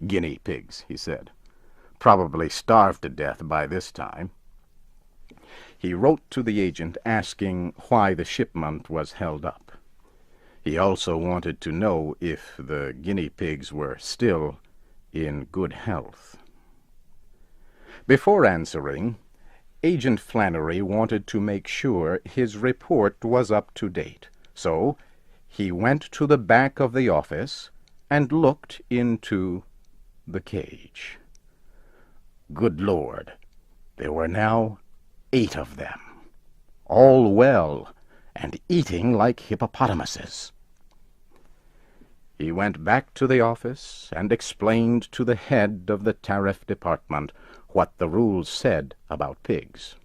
Guinea pigs, he said. Probably starved to death by this time. He wrote to the agent asking why the shipment was held up. He also wanted to know if the guinea pigs were still in good health. Before answering, Agent Flannery wanted to make sure his report was up to date, so he went to the back of the office and looked into the cage. Good Lord, there were now 8 of them, all well and eating like hippopotamuses. He went back to the office and explained to the head of the tariff department what the rules said about pigs.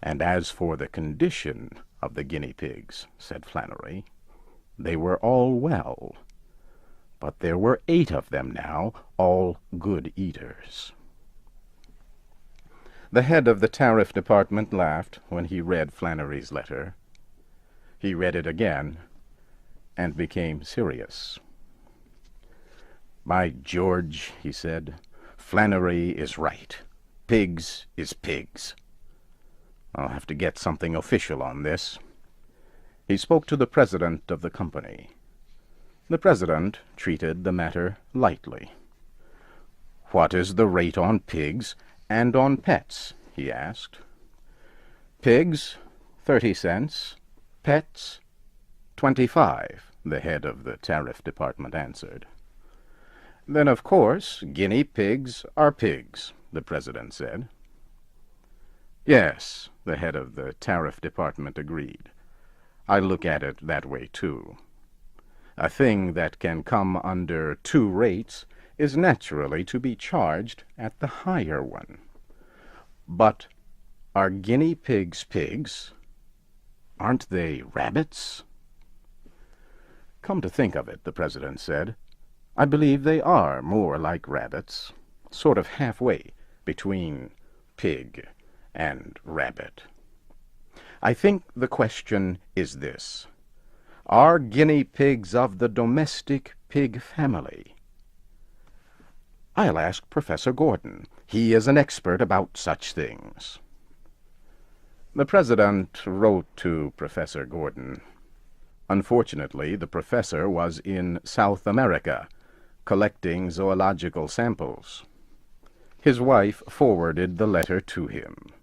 And as for the condition of the guinea pigs, said Flannery, they were all well. But there were 8 of them now, all good eaters. The head of the tariff department laughed when he read Flannery's letter. He read it again and became serious. "By George," he said, "Flannery is right. Pigs is pigs. I'll have to get something official on this." He spoke to the president of the company. The president treated the matter lightly. "What is the rate on pigs and on pets?" he asked. "Pigs, 30 cents. Pets, 25, the head of the tariff department answered. "Then, of course, guinea pigs are pigs," the president said. "Yes," the head of the tariff department agreed. "I look at it that way, too. A thing that can come under 2 rates is naturally to be charged at the higher one. But are guinea pigs pigs? Aren't they rabbits?" "Come to think of it," the president said, "I believe they are more like rabbits, sort of halfway between pig and rabbit. I think the question is this: are guinea pigs of the domestic pig family? I'll ask Professor Gordon. He is an expert about such things." The president wrote to Professor Gordon. Unfortunately, the professor was in South America, collecting zoological samples. His wife forwarded the letter to him.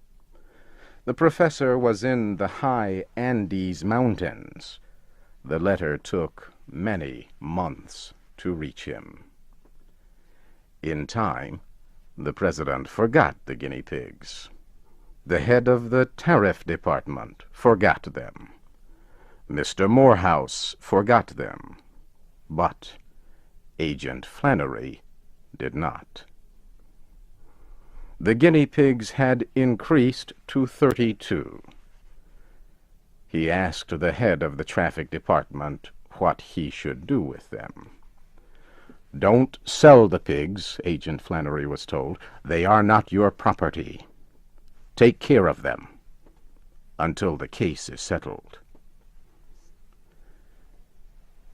The professor was in the high Andes Mountains. The letter took many months to reach him. In time, the president forgot the guinea pigs. The head of the tariff department forgot them. Mr. Morehouse forgot them. But Agent Flannery did not. The guinea pigs had increased to 32. He asked the head of the traffic department what he should do with them. "Don't sell the pigs," Agent Flannery was told. "They are not your property. Take care of them until the case is settled."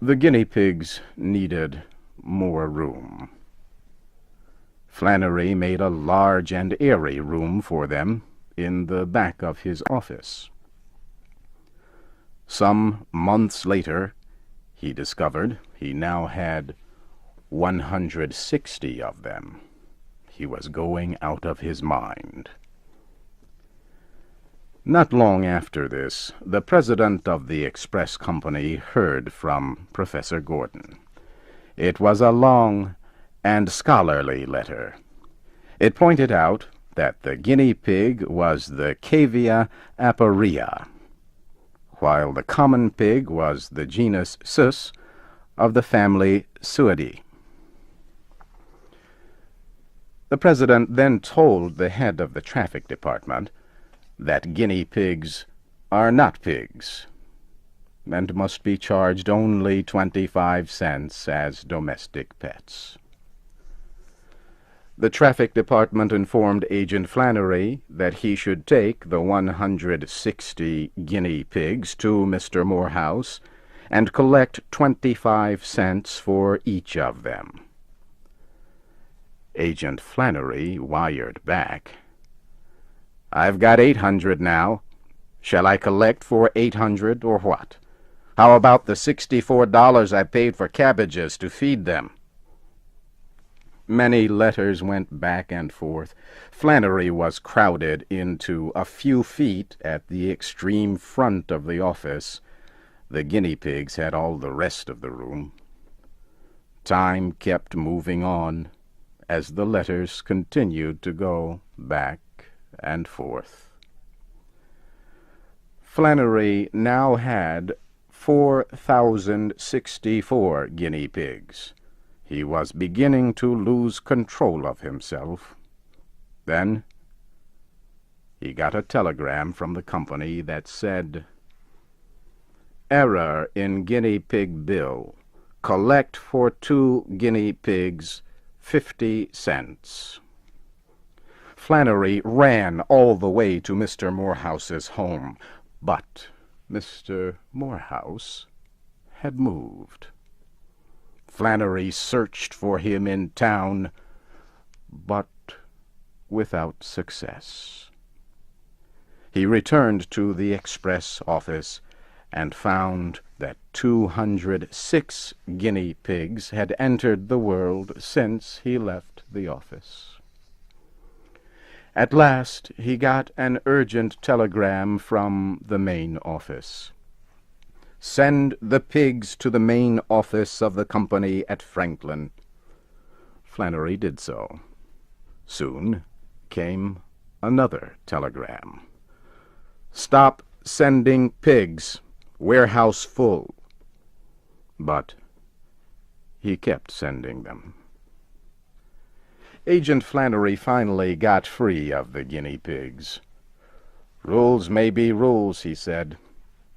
The guinea pigs needed more room. Flannery made a large and airy room for them in the back of his office. Some months later, he discovered he now had 160 of them. He was going out of his mind. Not long after this, the president of the express company heard from Professor Gordon. It was a long and scholarly letter. It pointed out that the guinea pig was the Cavia aparea, while the common pig was the genus Sus of the family Suidae. The president then told the head of the traffic department that guinea pigs are not pigs and must be charged only 25 cents as domestic pets. The traffic department informed Agent Flannery that he should take the 160 guinea pigs to Mr. Morehouse and collect 25 cents for each of them. Agent Flannery wired back, "I've got 800 now. Shall I collect for 800 or what? How about the $64 I paid for cabbages to feed them?" Many letters went back and forth. Flannery was crowded into a few feet at the extreme front of the office. The guinea pigs had all the rest of the room. Time kept moving on as the letters continued to go back and forth. Flannery now had 4,064 guinea pigs. He was beginning to lose control of himself. Then he got a telegram from the company that said, "Error in guinea pig bill. Collect for 2 guinea pigs 50 cents. Flannery ran all the way to Mr. Morehouse's home, but Mr. Morehouse had moved. Flannery searched for him in town, but without success. He returned to the express office and found that 206 guinea pigs had entered the world since he left the office. At last he got an urgent telegram from the main office. "Send the pigs to the main office of the company at Franklin." Flannery did so. Soon came another telegram. "Stop sending pigs. Warehouse full." But he kept sending them. Agent Flannery finally got free of the guinea pigs. "Rules may be rules," he said,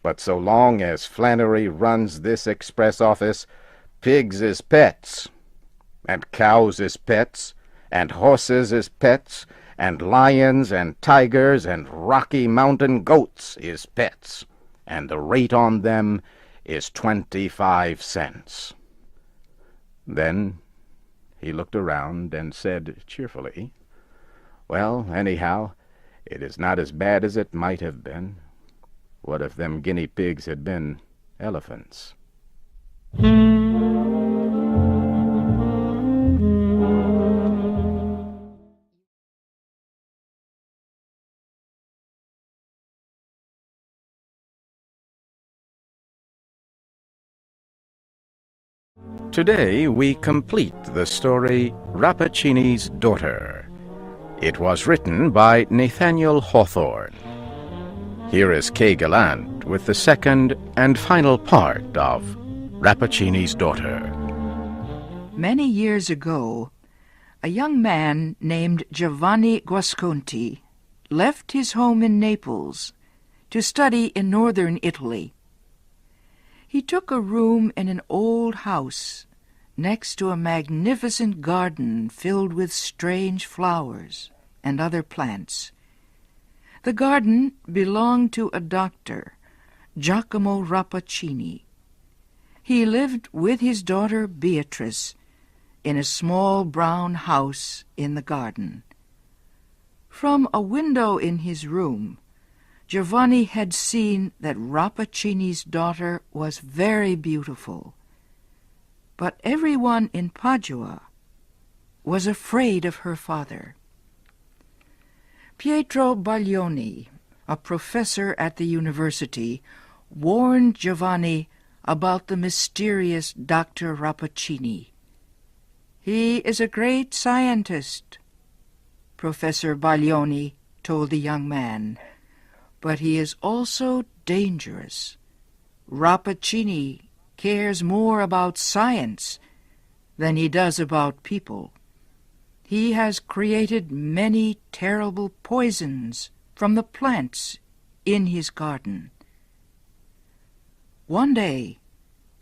"but so long as Flannery runs this express office, pigs is pets, and cows is pets, and horses is pets, and lions and tigers and Rocky Mountain goats is pets, and the rate on them is 25 cents. Then he looked around and said cheerfully, "Well, anyhow, it is not as bad as it might have been. What if them guinea pigs had been elephants?" Today we complete the story Rappaccini's Daughter. It was written by Nathaniel Hawthorne. Here is Kay Gallant with the second and final part of Rappaccini's Daughter. Many years ago, a young man named Giovanni Guasconti left his home in Naples to study in northern Italy. He took a room in an old house next to a magnificent garden filled with strange flowers and other plants. The garden belonged to a doctor, Giacomo Rappaccini. He lived with his daughter Beatrice in a small brown house in the garden. From a window in his room, Giovanni had seen that Rappaccini's daughter was very beautiful. But everyone in Padua was afraid of her father. Pietro Baglioni, a professor at the university, warned Giovanni about the mysterious Dr. Rappaccini. "He is a great scientist," Professor Baglioni told the young man, "but he is also dangerous. Rappaccini cares more about science than he does about people. He has created many terrible poisons from the plants in his garden." One day,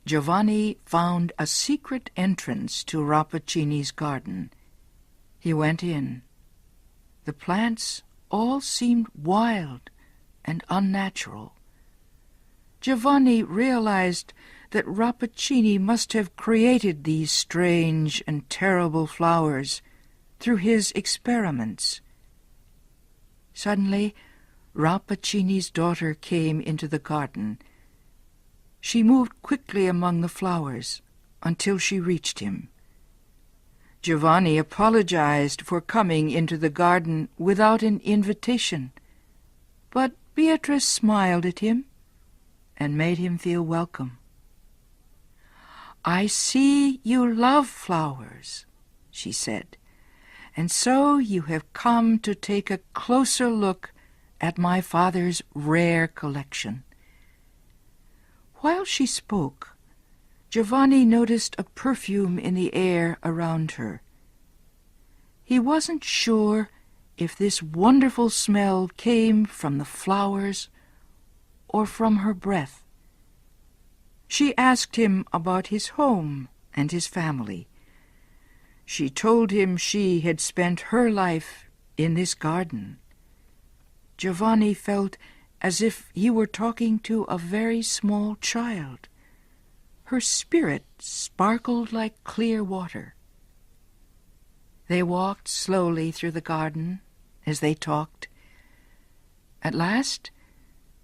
Giovanni found a secret entrance to Rappaccini's garden. He went in. The plants all seemed wild and unnatural. Giovanni realized that Rappaccini must have created these strange and terrible flowers through his experiments. Suddenly, Rappaccini's daughter came into the garden. She moved quickly among the flowers until she reached him. Giovanni apologized for coming into the garden without an invitation, but Beatrice smiled at him and made him feel welcome. "I see you love flowers," she said, "and so you have come to take a closer look at my father's rare collection." While she spoke, Giovanni noticed a perfume in the air around her. He wasn't sure if this wonderful smell came from the flowers or from her breath. She asked him about his home and his family. She told him she had spent her life in this garden. Giovanni felt as if he were talking to a very small child. Her spirit sparkled like clear water. They walked slowly through the garden as they talked. At last,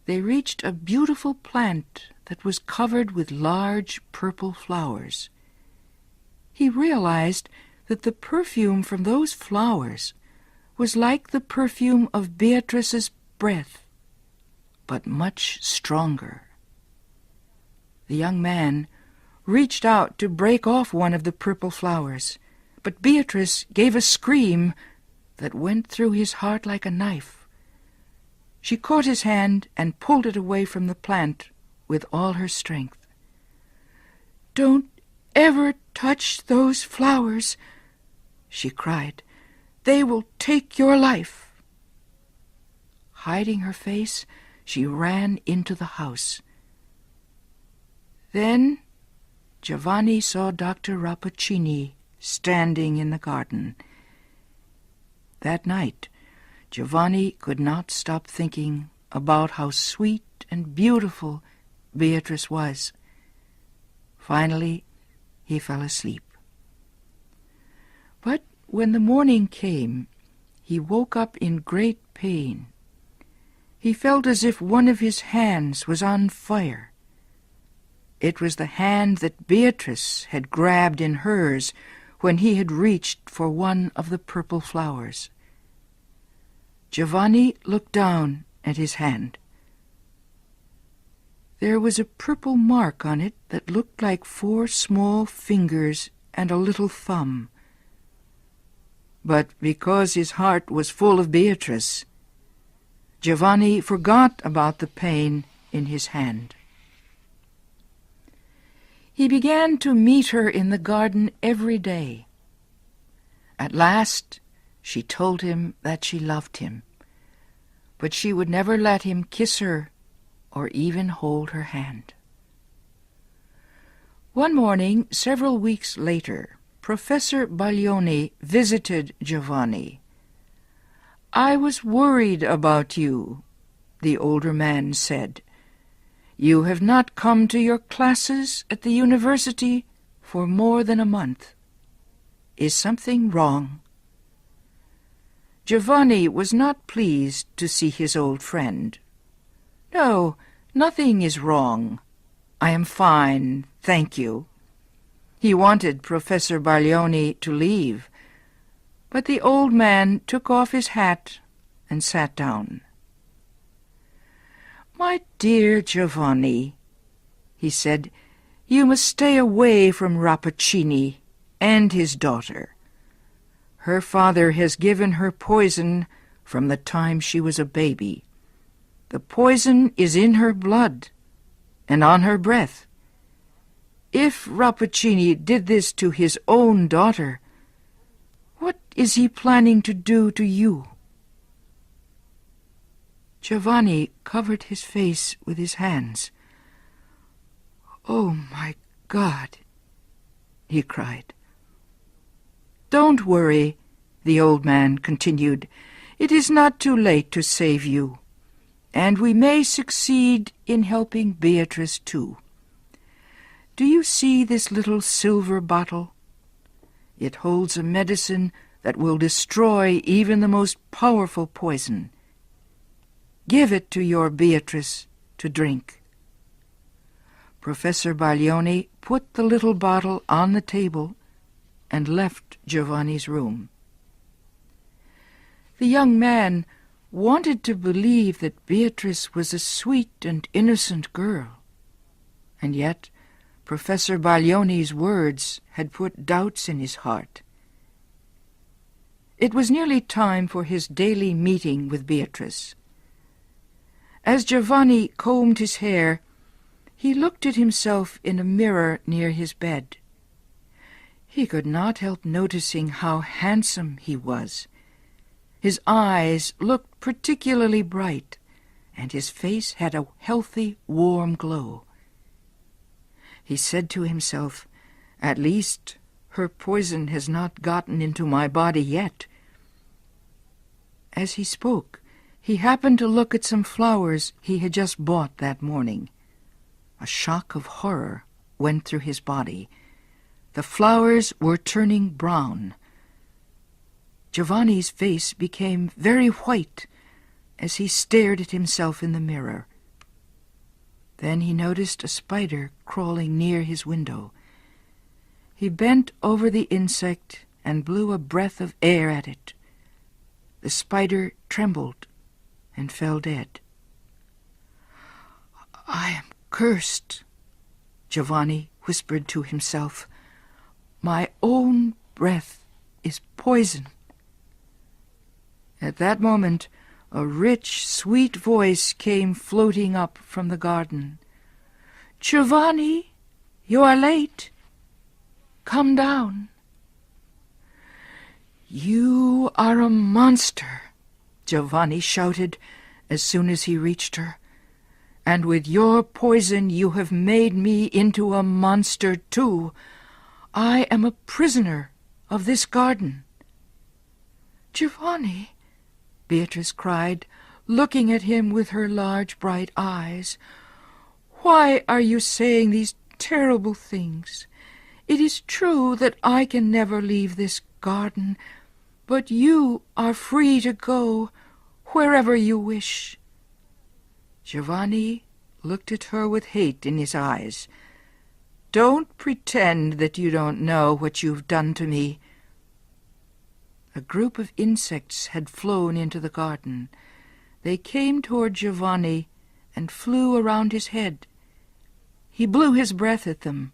they reached a beautiful plant that was covered with large purple flowers. He realized that the perfume from those flowers was like the perfume of Beatrice's breath, but much stronger. The young man reached out to break off one of the purple flowers, but Beatrice gave a scream that went through his heart like a knife. She caught his hand and pulled it away from the plant with all her strength. "Don't ever touch those flowers," she cried. "They will take your life." Hiding her face, she ran into the house. Then Giovanni saw Dr. Rappaccini standing in the garden. That night, Giovanni could not stop thinking about how sweet and beautiful Beatrice was. Finally, he fell asleep. But when the morning came, he woke up in great pain. He felt as if one of his hands was on fire. It was the hand that Beatrice had grabbed in hers when he had reached for one of the purple flowers. Giovanni looked down at his hand. There was a purple mark on it that looked like 4 small fingers and a little thumb. But because his heart was full of Beatrice, Giovanni forgot about the pain in his hand. He began to meet her in the garden every day. At last, she told him that she loved him, but she would never let him kiss her or even hold her hand. One morning, several weeks later, Professor Baglioni visited Giovanni. "I was worried about you," the older man said. "You have not come to your classes at the university for more than a month. Is something wrong?" Giovanni was not pleased to see his old friend. "No, nothing is wrong. I am fine, thank you." He wanted Professor Baglioni to leave, but the old man took off his hat and sat down. "My dear Giovanni," he said, "you must stay away from Rappaccini and his daughter. Her father has given her poison from the time she was a baby. The poison is in her blood and on her breath. If Rappaccini did this to his own daughter, what is he planning to do to you?" Giovanni covered his face with his hands. "Oh, my God," he cried. "Don't worry," the old man continued. "It is not too late to save you, and we may succeed in helping Beatrice too. Do you see this little silver bottle? It holds a medicine that will destroy even the most powerful poison. Give it to your Beatrice to drink." Professor Baglioni put the little bottle on the table and left Giovanni's room. The young man wanted to believe that Beatrice was a sweet and innocent girl, and yet Professor Baglioni's words had put doubts in his heart. It was nearly time for his daily meeting with Beatrice. As Giovanni combed his hair, he looked at himself in a mirror near his bed. He could not help noticing how handsome he was. His eyes looked particularly bright, and his face had a healthy, warm glow. He said to himself, "At least her poison has not gotten into my body yet." As he spoke, he happened to look at some flowers he had just bought that morning. A shock of horror went through his body. The flowers were turning brown. Giovanni's face became very white as he stared at himself in the mirror. Then he noticed a spider crawling near his window. He bent over the insect and blew a breath of air at it. The spider trembled and fell dead. "I am cursed," Giovanni whispered to himself. "My own breath is poison." At that moment, a rich, sweet voice came floating up from the garden. "Giovanni, you are late. Come down." "You are a monster," Giovanni shouted as soon as he reached her. "And with your poison you have made me into a monster too. I am a prisoner of this garden." "Giovanni," Beatrice cried, looking at him with her large bright eyes, "why are you saying these terrible things? It is true that I can never leave this garden, but you are free to go wherever you wish." Giovanni looked at her with hate in his eyes. "Don't pretend that you don't know what you've done to me." A group of insects had flown into the garden. They came toward Giovanni and flew around his head. He blew his breath at them.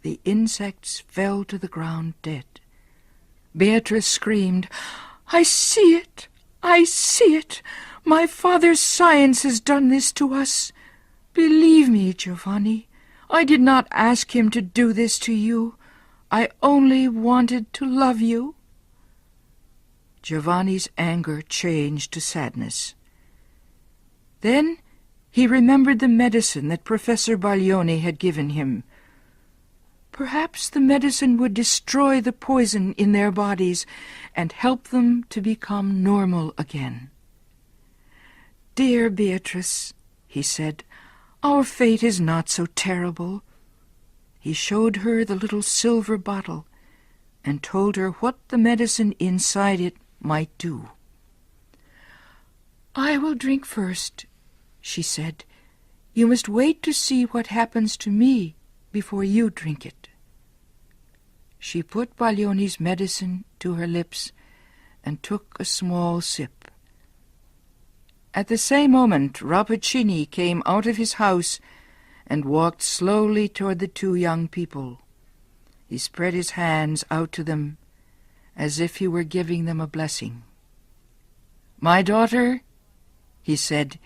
The insects fell to the ground dead. Beatrice screamed, "I see it! I see it! My father's science has done this to us. Believe me, Giovanni, I did not ask him to do this to you. I only wanted to love you." Giovanni's anger changed to sadness. Then he remembered the medicine that Professor Baglioni had given him. Perhaps the medicine would destroy the poison in their bodies and help them to become normal again. "Dear Beatrice," he said, "our fate is not so terrible." He showed her the little silver bottle and told her what the medicine inside it might do. "I will drink first," she said. "You must wait to see what happens to me before you drink it." She put Baglioni's medicine to her lips and took a small sip. At the same moment, Rappaccini came out of his house and walked slowly toward the two young people. He spread his hands out to them as if he were giving them a blessing. "My daughter," he said,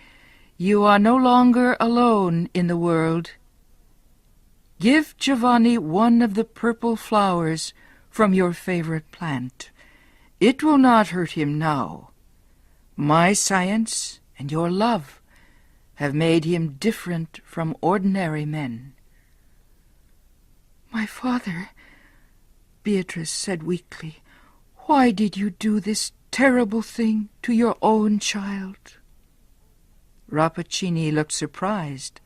"you are no longer alone in the world. Give Giovanni one of the purple flowers from your favorite plant. It will not hurt him now. My science and your love have made him different from ordinary men." "My father," Beatrice said weakly, "why did you do this terrible thing to your own child?" Rappaccini looked surprised.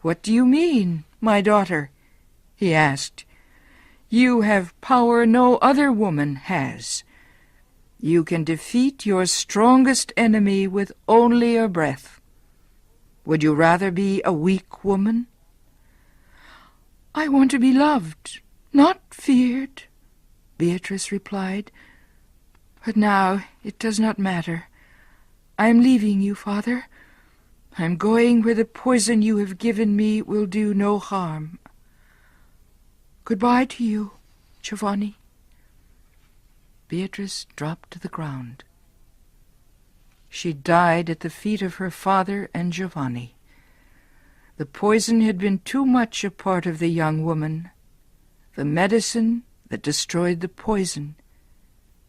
"What do you mean, my daughter?" he asked. "You have power no other woman has. You can defeat your strongest enemy with only a breath. Would you rather be a weak woman?" "I want to be loved, not feared," Beatrice replied. "But now it does not matter. I am leaving you, Father. I am going where the poison you have given me will do no harm. Goodbye to you, Giovanni." Beatrice dropped to the ground. She died at the feet of her father and Giovanni. The poison had been too much a part of the young woman. The medicine that destroyed the poison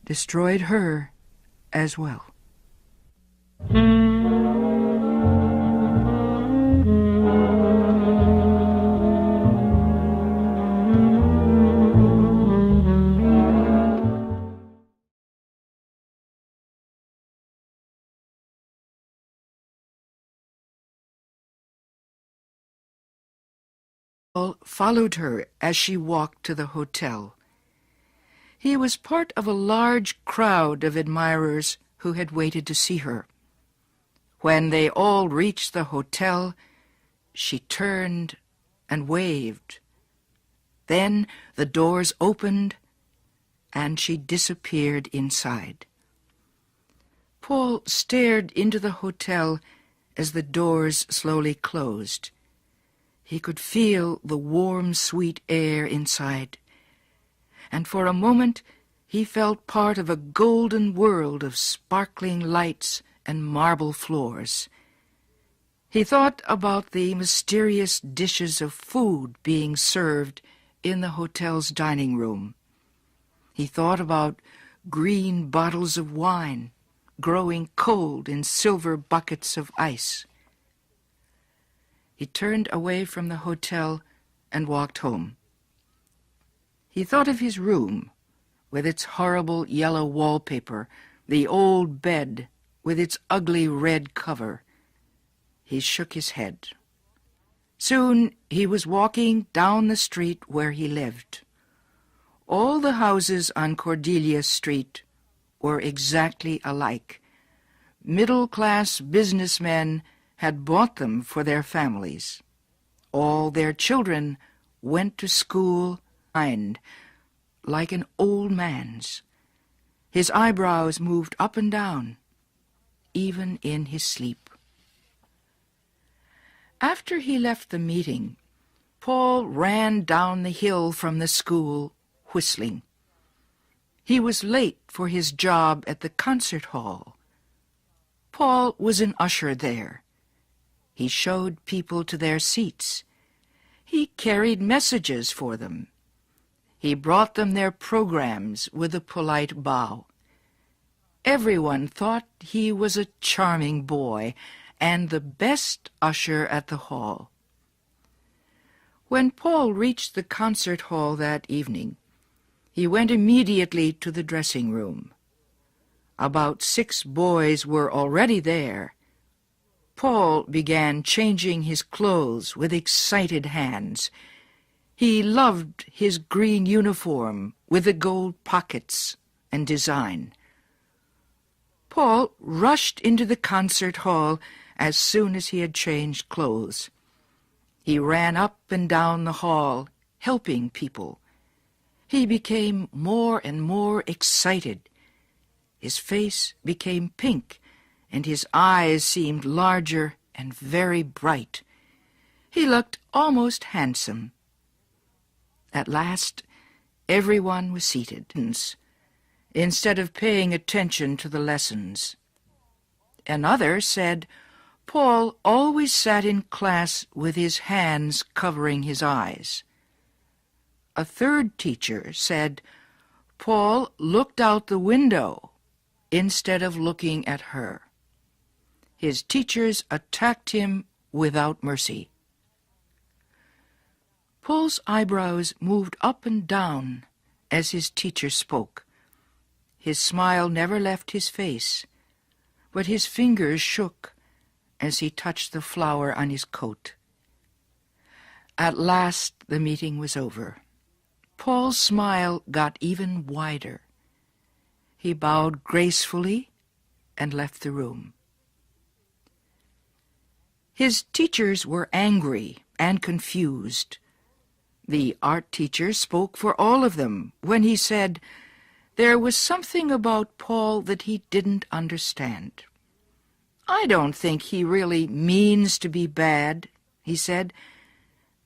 destroyed her as well. Paul followed her as she walked to the hotel. He was part of a large crowd of admirers who had waited to see her. When they all reached the hotel, she turned and waved. Then the doors opened, and she disappeared inside. Paul stared into the hotel as the doors slowly closed. He could feel the warm, sweet air inside, and for a moment he felt part of a golden world of sparkling lights and marble floors. He thought about the mysterious dishes of food being served in the hotel's dining room. He thought about green bottles of wine growing cold in silver buckets of ice. He turned away from the hotel and walked home. He thought of his room, with its horrible yellow wallpaper, the old bed with its ugly red cover. He shook his head. Soon he was walking down the street where he lived. All the houses on Cordelia Street were exactly alike. Middle-class businessmen had bought them for their families. All their children went to school and, like an old man's. His eyebrows moved up and down, even in his sleep. After he left the meeting, Paul ran down the hill from the school, whistling. He was late for his job at the concert hall. Paul was an usher there. He showed people to their seats. He carried messages for them. He brought them their programs with a polite bow. Everyone thought he was a charming boy and the best usher at the hall. When Paul reached the concert hall that evening, he went immediately to the dressing room. About 6 boys were already there. Paul began changing his clothes with excited hands. He loved his green uniform with the gold pockets and design. Paul rushed into the concert hall as soon as he had changed clothes. He ran up and down the hall, helping people. He became more and more excited. His face became pink, and his eyes seemed larger and very bright. He looked almost handsome. At last, everyone was seated, instead of paying attention to the lessons. Another said, Paul always sat in class with his hands covering his eyes. A third teacher said, Paul looked out the window instead of looking at her. His teachers attacked him without mercy. Paul's eyebrows moved up and down as his teacher spoke. His smile never left his face, but his fingers shook as he touched the flower on his coat. At last the meeting was over. Paul's smile got even wider. He bowed gracefully and left the room. His teachers were angry and confused. The art teacher spoke for all of them when he said there was something about Paul that he didn't understand. I don't think he really means to be bad, he said.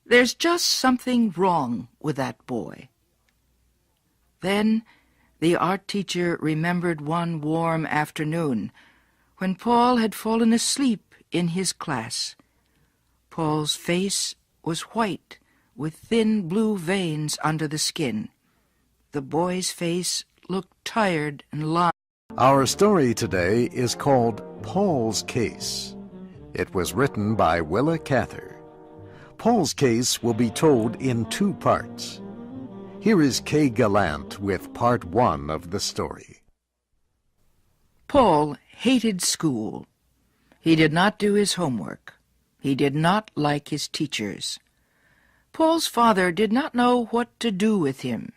There's just something wrong with that boy. Then the art teacher remembered one warm afternoon when Paul had fallen asleep in his class. Paul's face was white with thin blue veins under the skin. The boy's face looked tired and lined. Our story today is called Paul's Case. It was written by Willa Cather. Paul's Case will be told in 2 parts. Here is Kay Gallant with part 1 of the story. Paul hated school. He did not do his homework. He did not like his teachers. Paul's father did not know what to do with him.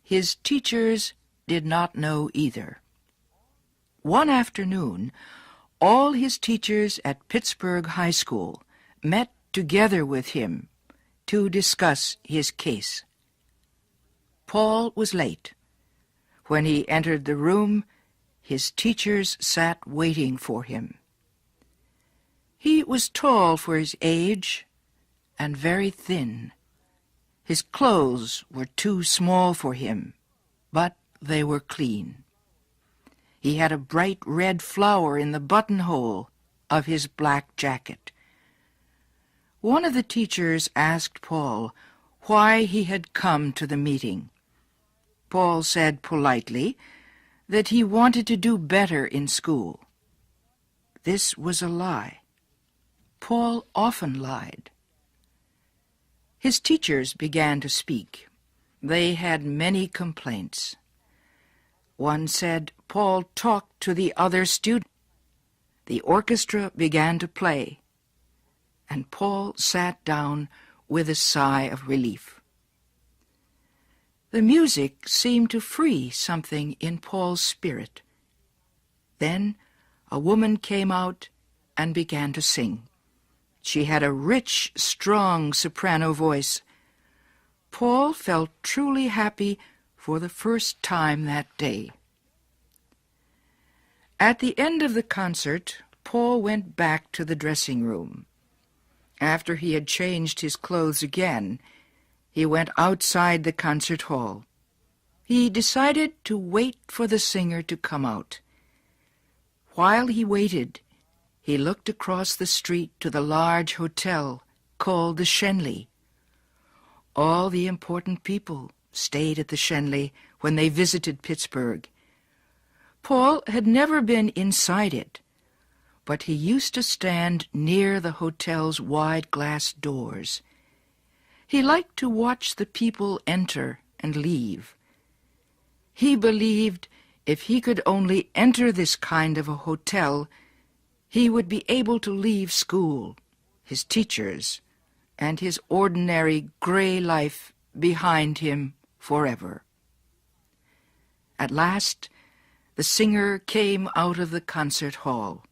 His teachers did not know either. One afternoon, all his teachers at Pittsburgh High School met together with him to discuss his case. Paul was late. When he entered the room, his teachers sat waiting for him. He was tall for his age and very thin. His clothes were too small for him, but they were clean. He had a bright red flower in the buttonhole of his black jacket. One of the teachers asked Paul why he had come to the meeting. Paul said politely that he wanted to do better in school. This was a lie. Paul often lied. His teachers began to speak. They had many complaints. One said Paul talked to the other students. The orchestra began to play, and Paul sat down with a sigh of relief. The music seemed to free something in Paul's spirit. Then a woman came out and began to sing. She had a rich, strong soprano voice. Paul felt truly happy for the first time that day. At the end of the concert, Paul went back to the dressing room. After he had changed his clothes again, he went outside the concert hall. He decided to wait for the singer to come out. While he waited, he looked across the street to the large hotel called the Schenley. All the important people stayed at the Schenley when they visited Pittsburgh. Paul had never been inside it, but he used to stand near the hotel's wide glass doors. He liked to watch the people enter and leave. He believed if he could only enter this kind of a hotel, he would be able to leave school, his teachers, and his ordinary gray life behind him forever. At last, the singer came out of the concert hall.